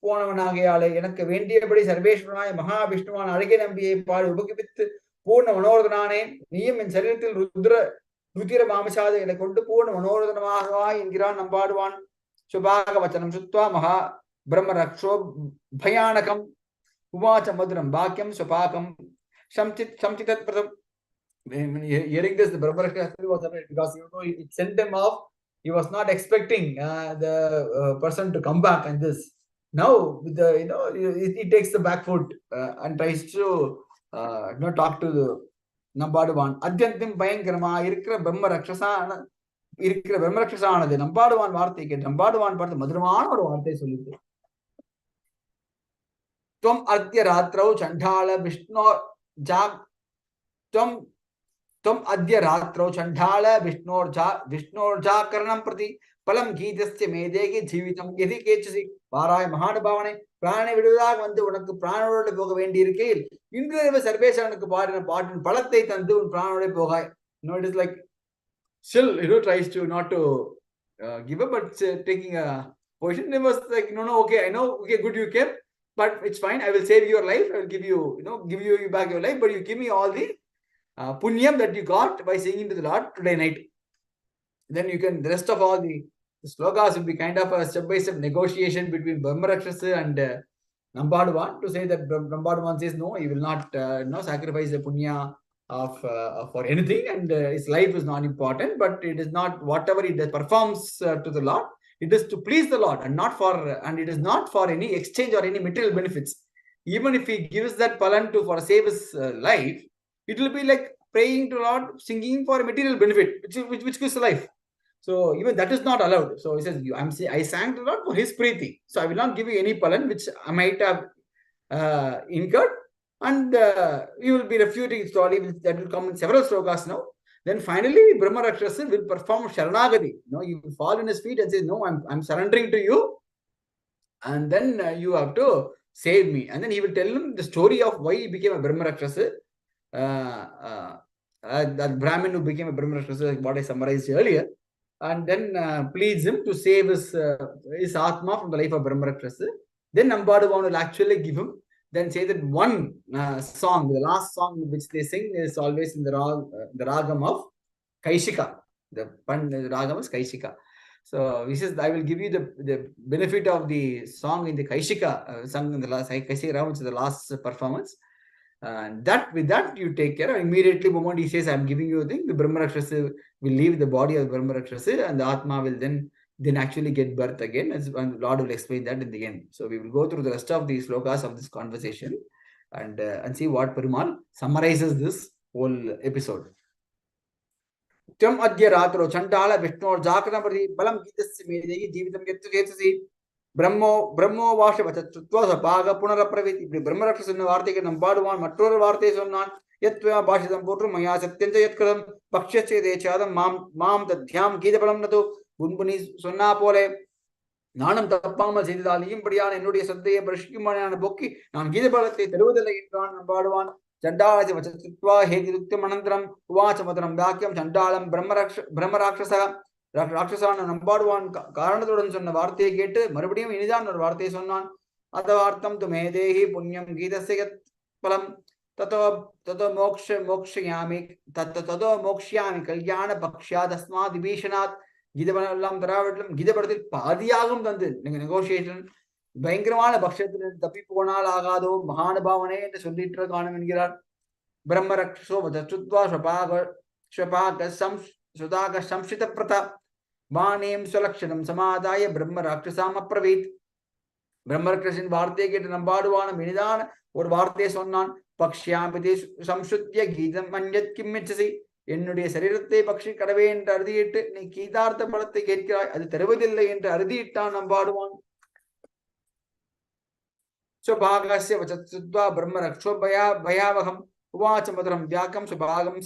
போனவனாகையாலே எனக்கு வேண்டியபடி சர்வேஸ்வரனாய் மகாவிஷ்ணுவான் அழகிய நம்பியை பாடி உபகிப்பித்து பூர்ண மனோரதனானே. நீயும் என் சரீரத்தில் ருத்திர மாமசாதைகளை கொண்டு பூர்ண மனோரதனமாகவா என்கிறான் நம்பாடுவான். சுபாக வச்சனம் சுத்வா மகா பிரம்ம ரக்ஷோ பயானகம் உவாச்ச மதுரம் பாக்கியம் சுபாகம் சம்சிதத் பிரதம். Hearing this, the Brahma Rakshasa was afraid because it sent him off. He was not expecting the person to come back, and this now with the it takes the back foot and tries to talk to the Nambaduvan. Adyantim Bayankarama இருக்கிற பிரம்ம ரக்ஷசானது நம்பாடுவான் வார்த்தை கேட்டு நம்பாடுவான் பார்த்து மதுரமான ஒரு வார்த்தை சொல்லிட்டு துவம் அத்ய ராத்திரௌ சண்டாள விஷ்ணோ त्वम् अद्य रात्रौ चंडाल विष्णोर्जाकरणं प्रति फलं गीतस्य मेदेगी जीवितं यदि केचसी. வாராய் மகானுபாவனை, பிராணை விடுவதாக வந்து உனக்கு பிராணோடு போக வேண்டி இருக்கையில் இன்று சர்வேஸ்வரனுக்கு பாடின பாட்டின் பலத்தை தந்து உன் பிராணோட போகாய். It is like still tries to not to give up but taking a position. It was like no, okay, I know, okay, good, you came, but it's fine, I will save your life, I will give you give you back your life, but you give me all the punyam that you got by singing to the Lord today night. Then you can, the rest of all the slokas will be kind of a step-by-step negotiation between Brahma Rakshasa and Nambaduvan to say that Nambaduvan says no, he will not sacrifice the punya for anything, and his life is not important, but it is not whatever he performs to the Lord, it is to please the Lord and it is not for any exchange or any material benefits. Even if he gives that palan for save his life, it will be like praying to Lord, singing for a material benefit, which gives life. So even that is not allowed. So he says, I sang to Lord for his preeti. So I will not give you any palan which I might have incurred. And you will be refuting slowly. That will come in several slokas now. Then finally, Brahma Rakshasa will perform Sharanagati. You will fall in his feet and say, no, I'm surrendering to you. And then you have to save me. And then he will tell him the story of why he became a Brahma Rakshasa. That Brahmin who became a Brahma Rakshasa, what I summarized earlier. And then pleads him to save his Atma from the life of Brahma Rakshasa. Then Nambaduvan will actually give him, then say that one song, the last song which they sing is always in the ragam of Kaisika. The ragam is Kaisika. So he says, I will give you the benefit of the song in the Kaisika, sung in the last Kaisika round, which is the last performance. And with that you take care. Immediately, the moment he says, I'm giving you a thing, the Brahma Rakshasa will leave the body of Brahma Rakshasa, and the Atma will then actually get birth again. And Lord will explain that in the end. So we will go through the rest of these slokas of this conversation and see what Perumal summarizes this whole episode. Tam adya ratro chandala Vishnor Jakana Prati Balam Gitasi Medegi Jivitam Getsi Brahmo Vashavachatwa Baga Punarapraviti Brahma Rakshasa Vartik and Baduan Matura Vartes on non Yatwa Basham Potru Maya Satyanta Yatkaram Pakshache de Chadam Mam the Dhyam Gidapalam Nadu Bunbuni Sonna Pole Nanam Tapama Zidalium Padian and Nudia Sade Brashkiman and Boki Nam Gidabalate Teludala Baduan Chandala Vachatwa Hegutmanandram Vachamatam Vakyam Chandalam Brahma Rakshasa Rakshasa number one Karanadurans on the Varte gate, Marabadium Inizan or Varte Sonan, Adavartam to Medehi, Punyam Gita Segat Palam, Tato Mokshayami, Tato Mokshyami, Kalyana, Baksha, Dasma, Divishanat, Gidabalam, Dravadlam, Gidabatil, Padiagum than the negotiation, Bankramana, Bakshat, Tapipona, Lagado, Mahana Bhavane, the Sunditra Kanamangira, Brahma Rakshasa, the Chutwa, Shapaga, Sudaka, Samshita Prata. Vanem Sulakshanam Samadaya Brahma Rakshasama Pravit Brahma Rakshasin Varte get Nambaduana Minidan or Varte Sonan Pakshyamati Samshutya Gidam Manjat Kimitsi Enudia Sarirate Pakshi Kadave and Ardit Nikidar the Palate Getka at the Teravadilla and Ardita Nambaduan. So Bhagasya Vachatudva Brahma Rakshobaya Bayavaham Vachamadaram Vyakam Subhagam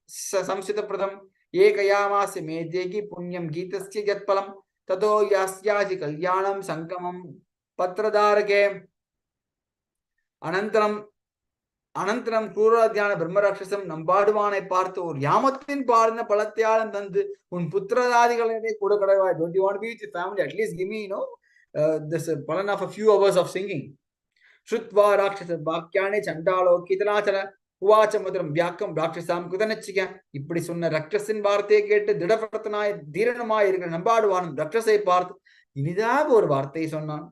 Samsita Pradam Ekayamasi Medeki Punyam Gitasya Yatpalam Tato Yasyaji Kalyanam Sangamam Patradarake Anantaram Krura Dhyana Brahma Rakshasam Nambaduvane Partho or Yamatin Parna Palatyalan Tandu Un Putradadikalane Kudakadava. Don't you want to be with your family? At least give me, this palan of a few hours of singing. Shrutva Rakshasa Bhakyane Chandalo Kitanachana Uvachamudram Vyakam Rakshasam Kudanachika Iprisuna Rakshasin Varte get Didapatanai Dhiranamai Nambaduan Rakshasai Parth Inida or Varte Sonna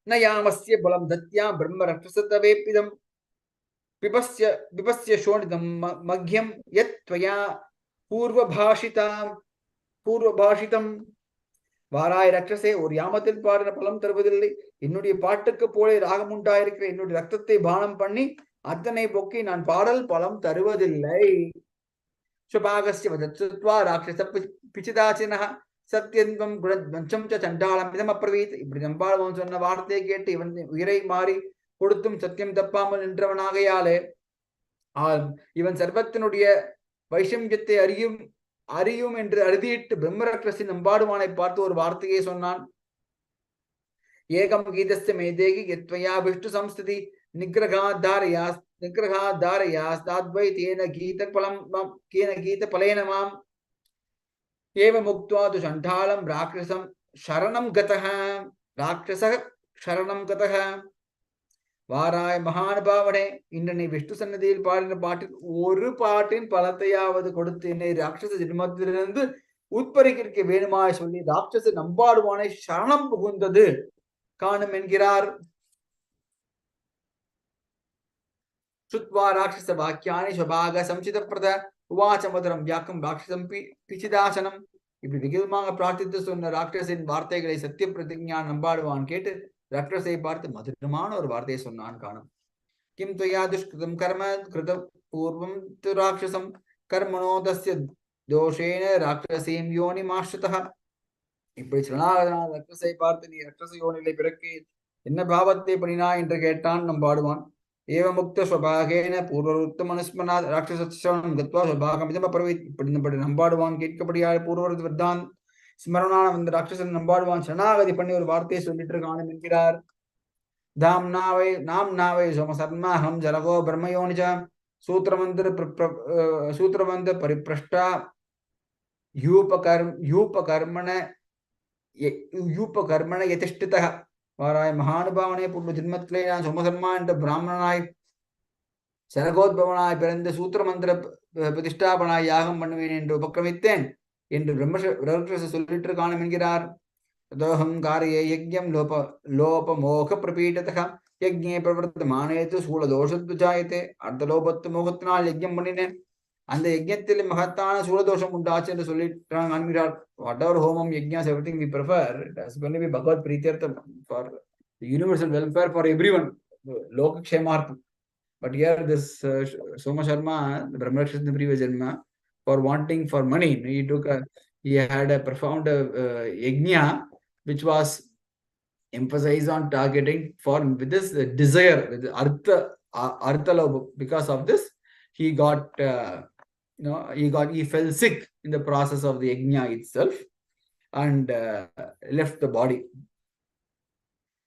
Nayamasya Balam Datya Brahma Rakshasata Vepidam Vipasya Shonidam Magyam Yet Tvaya Purva Bhashitam Varai Rakshase or Yamatil Parana Palam Tarvadilli, Inudi Pataka Pole Ragamunta, Inudi Raktate Banam Pani, Athane Bokin and Paral Palam Tarvadilli. Shobhakruthu Vadatwa Rakshasa Pichidachina Satyandam Granchamcha Chandala Midama Pravit, Ibrahimbar ones on the Varte get even Virai Mari, Pudutum Satyam Tapamal Intravanagayale, even Sarvatinudia, Vaisham Jete Ariyum and Ardit, Brahma Rakshasi Nambaduana Partu or Vartige Sonan Yekam Gitas Medegi, Getvaya Vishtu Samstiti, Nigraha Darias, that way Tiena Gita Palam, Kena Gita Palenamam, Eva Muktua to Shantalam, Rakshasam, Sharanam Gataha, Rakshasa, Sharanam Gataha, Varai Mahanabhavane, Indani Vishtu Sanadil part in the party, Uru part in Palataya with the Kodutine, Rakshasa Madhurand, Utparikir Venema, Suli, Rakshasa number one is Sharanam Pugunda de Kanam and Girar Sutva Rakshasa Vakyani, Shabaga, Samchita Prada, Vachamadaram Yakam, Rakshasam Pichidasanam. If you begin among a practice on the Rakshas in Vartega, Satya Pratigna, number one kate. Rakshasai Partha Madhuraman or Varte Sunan Kanam. Kim Toyadush Kritam Karma, Krita Purvam to Rakshasam, Karmano Dasya Doshene, Rakshasim Yoni Mashataha. If it's Rakshasai Partha, Rakshasa Yoni Liberaki, in the Bhavate Panina integrate number one. ஏவமுக்த ஸ்வபாகேன பூர்வருத்தமனுஸ்மனா ராட்சசஸ்ரவணம் கத்வா ஸ்வபாகமிதம் அப்ரவீத். இப்படி நம்பாடுவான் கேட்கப்படியால் பூர்வருத்த விருத்தான் ஸ்மரணான வந்த ராட்சசன் நம்பாடுவான் சரணாகதி பண்ணி ஒரு வார்த்தையை சொல்லிட்டு இருக்கான் என்கிறார். தாம்னாவை நாம்னாவை சோமசர்மாஹம் ஜலகோ பிரம்மயோனிஜ சூத்திரமந்திர சூத்திரமந்த பரிப்ரஷ்டா யூபகர்மண யதிஷ்டிதः. வாராய் மகானுபாவனே, பூர்வ ஜென்மத்திலே நான் சோமசர்மா என்ற பிராமணனாய் சரகோத்பவனாய் பிறந்து சூத்திரமந்திர பிரதிஷ்டாபனாய் யாகம் பண்ணுவேன் என்று உபக்கிரமித்தேன் என்று பிரம்ம சொல்லிட்டு இருக்கானும் என்கிறார். தோஹம் காரியே யஜ்ஞம் லோபமோக பிரபீடதः யஜ்ஞே பிரவர்த்தமானேது சூலதோஷத்து ஜாயத்தே. அடுத்த லோபத்து மோகத்தினால் யஜ்ஞம் பண்ணினேன், அந்த யஜ்ஞத்தில் மகத்தான சூலதோஷம் உண்டாச்சு என்று சொல்லிட்டாங்க காண்கிறார். whatever homam yajnas everything we prefer, it has going to be bhagavad prithirtham for the universal welfare for everyone, lokakshemartham. But here this Soma Sharma, the Brahmarakshas in the previous janma, for wanting for money, he had a profound yajna which was emphasized on targeting for with this desire, with artha lobha. Because of this he got he fell sick in the process of the yajna itself and left the body.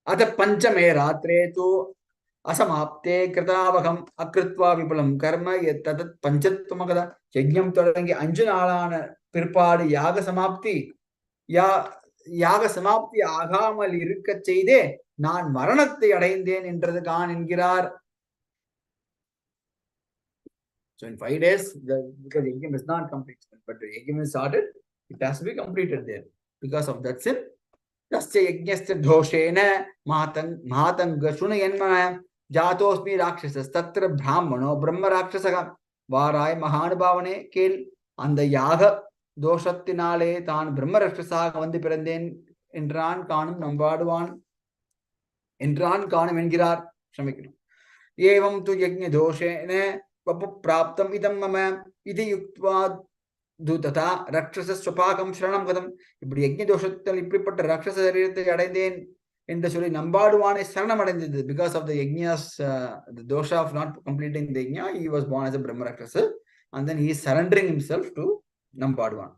Atha panchame ratre tu asamapte kritavakam akritva vipulam karma yatadat panchatvamakada. Yajnam தொடங்கி 5 நாளான பிற்பாடு யாக சமாப்தி ஆகாமல் இருக்க செய்தே நான் மரணத்தை அடைந்தேன் என்றது கான் என்கிறார். So in 5 days, because the yajna is not complete, but the yajna is started, it has to be completed there. Because of that sin, tasya yajnasya doshena mahatanga shunayanmana jatosmi rakshasas tatra brahmano brahma rakshasaka. வாராய் மகானுபாவனே கேள், அந்த யாக தோஷத்தினாலே தான் பிரம்ம ராட்சசாக வந்து பிறந்தேன் என்றான் காணும் நம்பாடுவான் என்கிறார். க்ஷமிக்கணும். ஏவம் து யஜ்ஞ தோஷேன பிராப்தம் இதம் மம இது யுக்த்வா தூததா ராட்சச ஸ்வபாகம் சரணம் கதம். இப்படி யஜ்ஞ தோஷத்தில் இப்படிப்பட்ட ராட்சச சரீரத்தை அடைந்தேன் என்று சொல்லி நம்பாடுவானை சரணம் அடைந்தது. Because of the yajnas, the dosha of not completing the yajna, he was born as a Brahma Rakshasa, and then he is surrendering himself to Nambaduvan.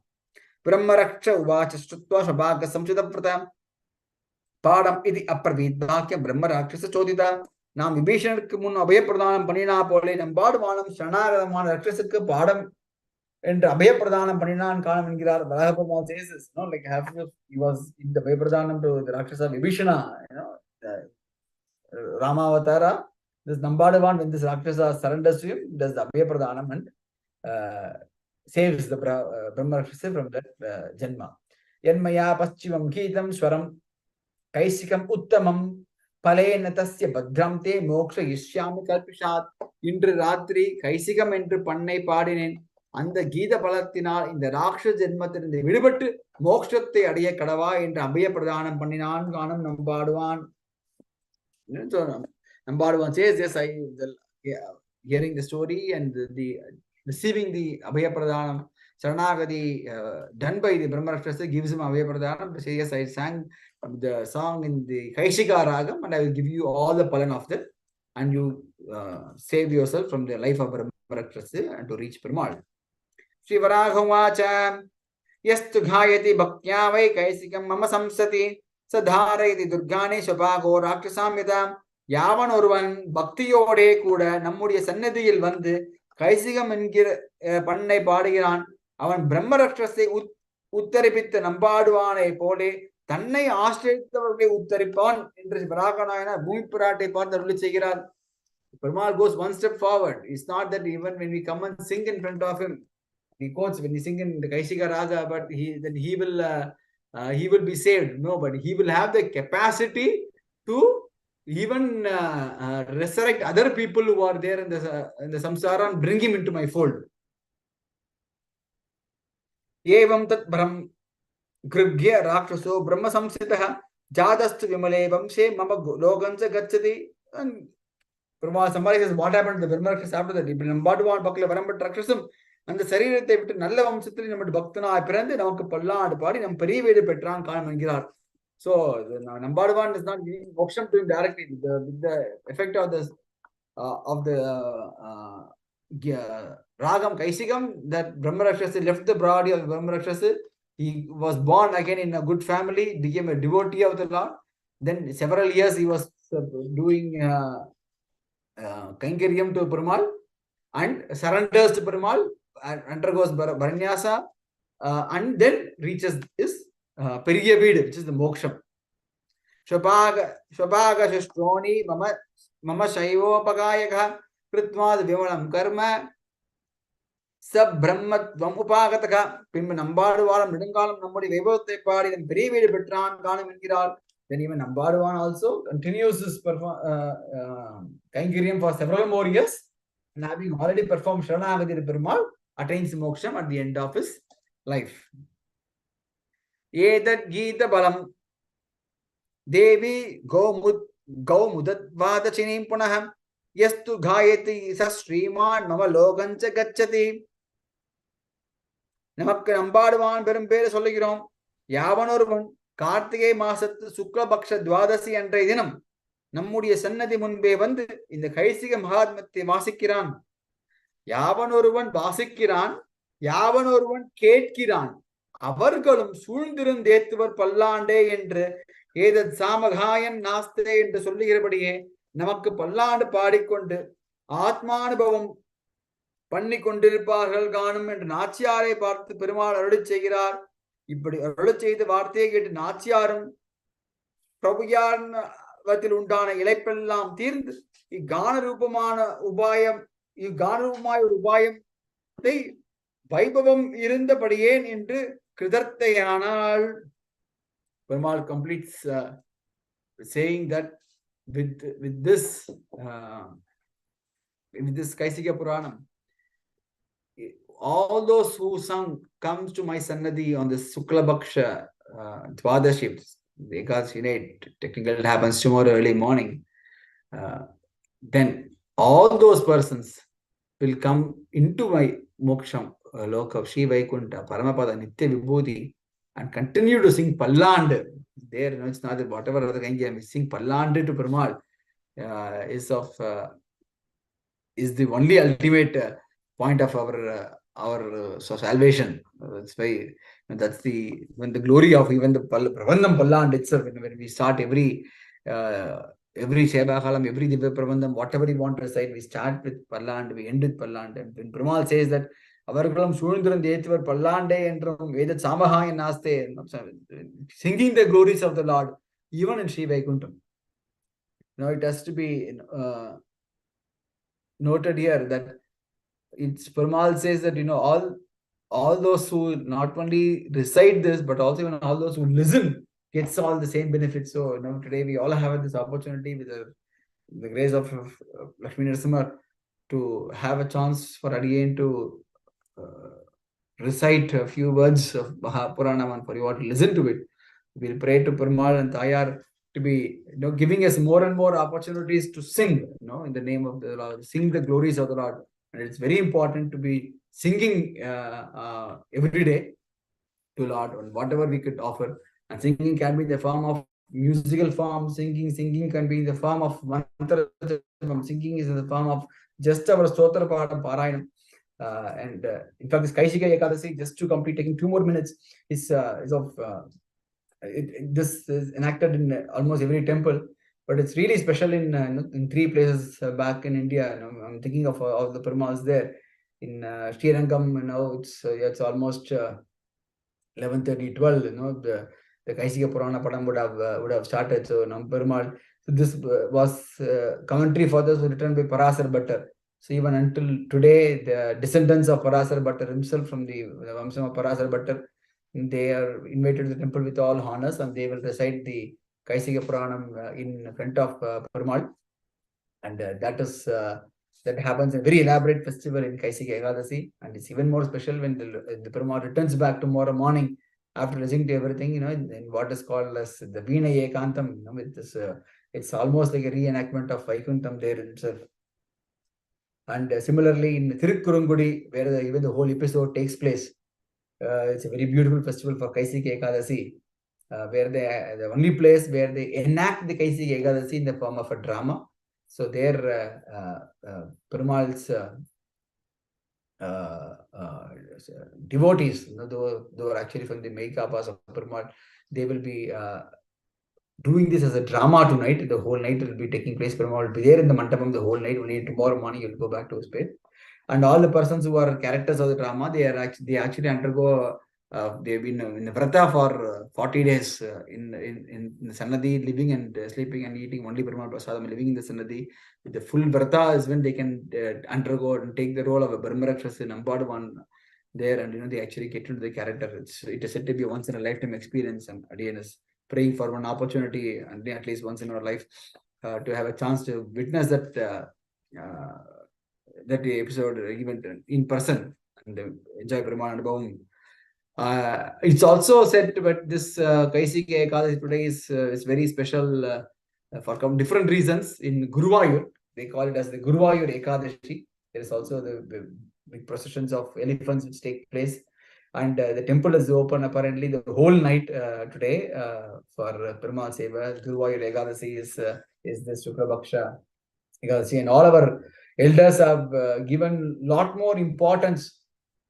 Brahma Raksha uvacha strutva shobhaka samchita pratam பாடம் இது அப்பிரவீத்வாக்கிய பிரம்ம ராட்சச சோதிதா. நாம் விபீஷணனுக்கு முன் அபயப்பிரதானம் பண்ணினா போலே நம்பாடுவானும் சரணாகதமான ராட்சசுக்கு பாடம் என்று அபயப்பிரதானம் பண்ணினான் காலம் என்கிறார். Balahapamal says this, like he was in the அபயப்பிரதானம் to the Rakshasa Vibhishana, Ramavatara. This Nambaduvan, when this Rakshasa surrenders to him, does the அபயப்பிரதானம் and saves the Brahma Rakshasa from that Janma. Yanmaya paschimam geetam swaram Kaisikam uttamam palena tasya badram te moksha yishyami kalpishat. இன்று ராத்திரி கைசிகம் என்று பண்ணை பாடினேன், அந்த கீத பலத்தினால் இந்த ராட்சச ஜென்மத்திலிருந்து விடுபட்டு மோட்சத்தை அடைய கடவா என்று அபய பிரதானம் பண்ணினான் காணும் Nampaduvan. Nambaduvan says, yes, hearing the story and the receiving the abhaya pradhanam, Saranagadi done by the Brahma Rakshasa gives him abhaya pradhanam to say, yes, I sang the song in the Kaisika Ragam and I will give you all the palan of that and you save yourself from the life of Brahma Rakshasa and to reach Perumal. Shri Varagavacha yastu ghayati bhaktya vai Kaisikam mama samsati sadharayati durgane shobhago rakshasamyata. யாவன் ஒருவன் பக்தியோடே கூட நம்முடைய சன்னதியில் வந்து கைசிகம் என்கிற பண்ணை பாடுகிறான், அவன் பிரம்ம ராட்சசை உத்தரிப்பித்த நம்பாடுவானை போலே தன்னை ஆசிரியத்தவர்களை உத்தரிப்பான் என்று வராகநாயனார் பூமி பிராட்டை பார்த்து அருளி செய்கிறார். Perumal goes one step forward. It's not that even when we come and sing in front of him, he quotes when he sing in the Kaisika Raga, but he will be saved. No, but he will have the capacity to even resurrect other people who are there in the samsara and bring him into my fold. Evam tat brahm gribhya rakshaso brahma samsitah jadastu vimale vamse mama logansa gachati. And Perumal summarizes what happened to the Brahma Rakshasa after that. இப்படி நம்பாடுவான் பக்கல வரம்பட்ட ராட்சசம் அந்த சரீரத்தை விட்டு நல்ல வம்சத்தில் நம்முடைய பக்தனாய் பிறந்து நமக்கு பல்லாண்டு பாடி நம் பெரிய வீடு பெற்றான் காலம் என்கிறார். So Nambaduvan is not giving moksham to him directly. With the effect of this of the Ragam Kaisikam, that Brahma Rakshasa left the body of Brahma Rakshasa. He was born again in a good family, became a devotee of the Lord. Then several years he was doing Kainkariam to Perumal and surrenders to Perumal, undergoes Baranyasa, and then reaches his Periya Veedu, which is the Moksham. Shobhaga Shustroni Mama Shaivopagayaka Kritmad Vimalam Karma Sub Brahmatvam Upagataka Pim Nambaduvalam Midingalam Namudi Vevote Party and Periya Petran Ganam Ingiral. Then even Nambaduvan also continues this Kainkariam for several more years, and having already performed Sharanagati Perumal, attains Moksham at the end of his life. Edat Gita Balam Devi Go Mudatvada Chinim Punaham Yastu Gayati Sasriman Mama Logancha Gachati Namak Nambaduvan Perumpere Soligirom Yavanurvan Kaarthigai Masathu Sukla Baksha Dwadasi and Dinam நம்முடைய சன்னதி முன்பே வந்து இந்த கைசிக மகாத்மத்தை வாசிக்கிறான். யாவன் ஒருவன் வாசிக்கிறான், யாவன் ஒருவன் கேட்கிறான், அவர்களும் சூழ்ந்திருந்தேத்துவர் பல்லாண்டே என்று ஏதத் சாமகாயன் நாஸ்தே என்று சொல்லுகிறபடியே நமக்கு பல்லாண்டு பாடிக்கொண்டு ஆத்மானுபவம் பண்ணி கொண்டிருப்பார்கள் காணும் என்று நாச்சியாரை பார்த்து பெருமாள் அருளச் செய்கிறார். இப்படி அருளச் செய்த வார்த்தையை கேட்டு நாச்சியாரும் பிரபுயான் உண்டான இழைப்பெல்லாம் தீர்ந்து இக்கான ரூபமான உபாயம் ஒரு உபாயத்தை வைபவம் இருந்தபடியேன் என்று கிருதர்த்தையானால். Perumal completes saying that with this Kaisika Puranam, all those who sung comes to my Sannadhi on the Sukla Baksha Dwadashi, the Ekadasi night, technically it happens tomorrow early morning, then all those persons will come into my Moksham, Lok of Shri Vaikunta, Paramapada, Nitya Vibhuti, and continue to sing Palland. There, it's not that whatever other kind we sing Palland to Perumal is the only ultimate point of our salvation. That's why that's the glory of even the Pravandam Palland itself. When we start every Shebakalam, every Divya Pravandam, whatever we want to recite, we start with Palland, we end with Palland. And when Perumal says that Avargalam Shunduran Deetvar Pallande entrum Vedat Samaha Naste, singing the glories of the Lord, even in Sri Vaikuntham. Now it has to be noted here that Perumal says that all those who not only recite this, but also even all those who listen gets all the same benefits. So today we all have this opportunity with the grace of Lakshmi Narasimha to have a chance for Adiyan to recite a few words of Mahapuranam and for you all to listen to it. We'll pray to Perumal and Tayar to be giving us more and more opportunities to sing, in the name of the Lord, sing the glories of the Lord. And it's very important to be singing every day to Lord on whatever we could offer. And singing can be in the form of musical form. Singing can be in the form of mantra. Singing is in the form of just our stotra padam parayanam. And in fact, this Kaisika Ekadasi, just to complete, taking 2 more minutes, is of this is enacted in almost every temple, but it's really special in 3 places back in India. I'm thinking of the Perumals there in Srirangam. It's almost 11:30, 12. The Kaisika Purana Padam would have started. So Perumal. So this was commentary for this was written by Parasar Bhattar. So even until today, the descendants of Parasar Bhattar himself from the Vamsam of Parasar Bhattar, they are invited to the temple with all honors, and they will recite the Kaisika Puranam in front of Perumal. And that happens a very elaborate festival in Kaisika Ekadasi, and it's even more special when the Perumal returns back tomorrow morning after listening to everything, in what is called as the Veena Ekantam. It's almost like a reenactment of Vaikuntham there itself. And similarly in Thirukurungudi, where even the whole episode takes place, it's a very beautiful festival for Kaisika Ekadasi, where the only place where they enact the Kaisika Ekadasi in the form of a drama. So their Perumal's devotees, though are actually from the Maikapas of Perumal, they will be doing this as a drama tonight. The whole night will be taking place. Perumal will be there in the mandapam the whole night. Only tomorrow morning you'll go back to his bed. And all the persons who are characters of the drama, they actually undergo. They've been in the vrata for 40 days in the Sannadhi, living and sleeping and eating only Perumal Prasadam, living in the Sannadhi. With the full vrata is when they can undergo and take the role of a Brahmarakshas in Ambadavan there, and they actually get into the character. It is said to be a once in a lifetime experience, and again is praying for one opportunity, and at least once in our life, to have a chance to witness that episode event in person and enjoy Brahman Anubhavam. It's also said that this Kaisika Ekadasi today is very special for different reasons. In Guruvayur, they call it as the Guruvayur Ekadashi. There is also the big processions of elephants which take place. And the temple is open apparently the whole night today for Perumal Seva. Guruvayur Ekadasi is the Shukla Bhaksha Ekadasi, and all our elders have given lot more importance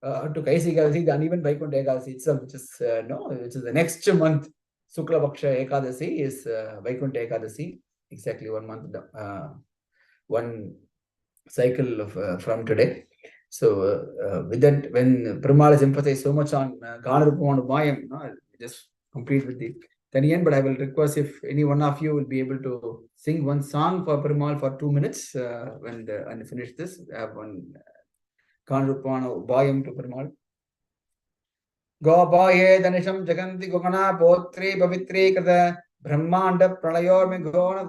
to Kaisika Ekadasi than even Vaikuntha Ekadasi itself, which is the next month. Shukla Bhaksha Ekadasi is Vaikuntha Ekadasi, exactly 1 month, one cycle of from today. So with that, when Perumal is emphasized so much on Kaarthigai Mayam, just complete with the Taniyan, but I will request if any one of you will be able to sing one song for Perumal for 2 minutes when finish this. Have one Kaarthigai Mayam to Perumal. Gopaye Danisham Jaganti Gogana Potri Pavitri Kada Brahmanda Pralayor Gona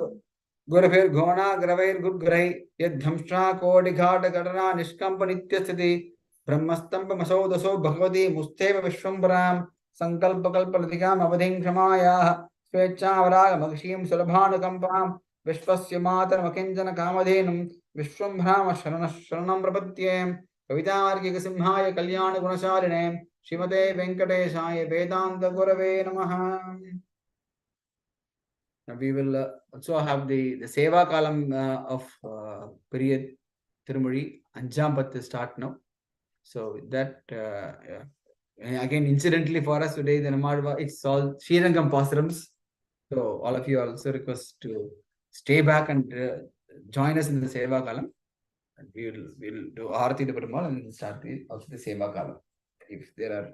Gurafir Gona Gravair Gurgrai Yadhamsha Kodi Ghata Gadana Nishkampanitya Brahmastampa Masodaso Bhagavati Musteva Vishwambaram Sankalpakalpalatikam Avadhim Shamaya Swechavaraga Magshim Sulabhanakampam Vishwasya Matar Makinjana Kamadhenum Vishwambhrama Sharanam Prapatyam Kavitargika Simhaya Kalyana Gunasharine Shrimate Venkateshaya Vedanta Gurave Namaha. We will also have the Seva Kalam of period Tirumuri Anjampath start now. So with that, again, incidentally for us today, the Namadva, it's all Srirangam Pasarams. So all of you also request to stay back and join us in the Seva Kalam. And we'll do Aarti to Perumal and start the Seva Kalam. If there are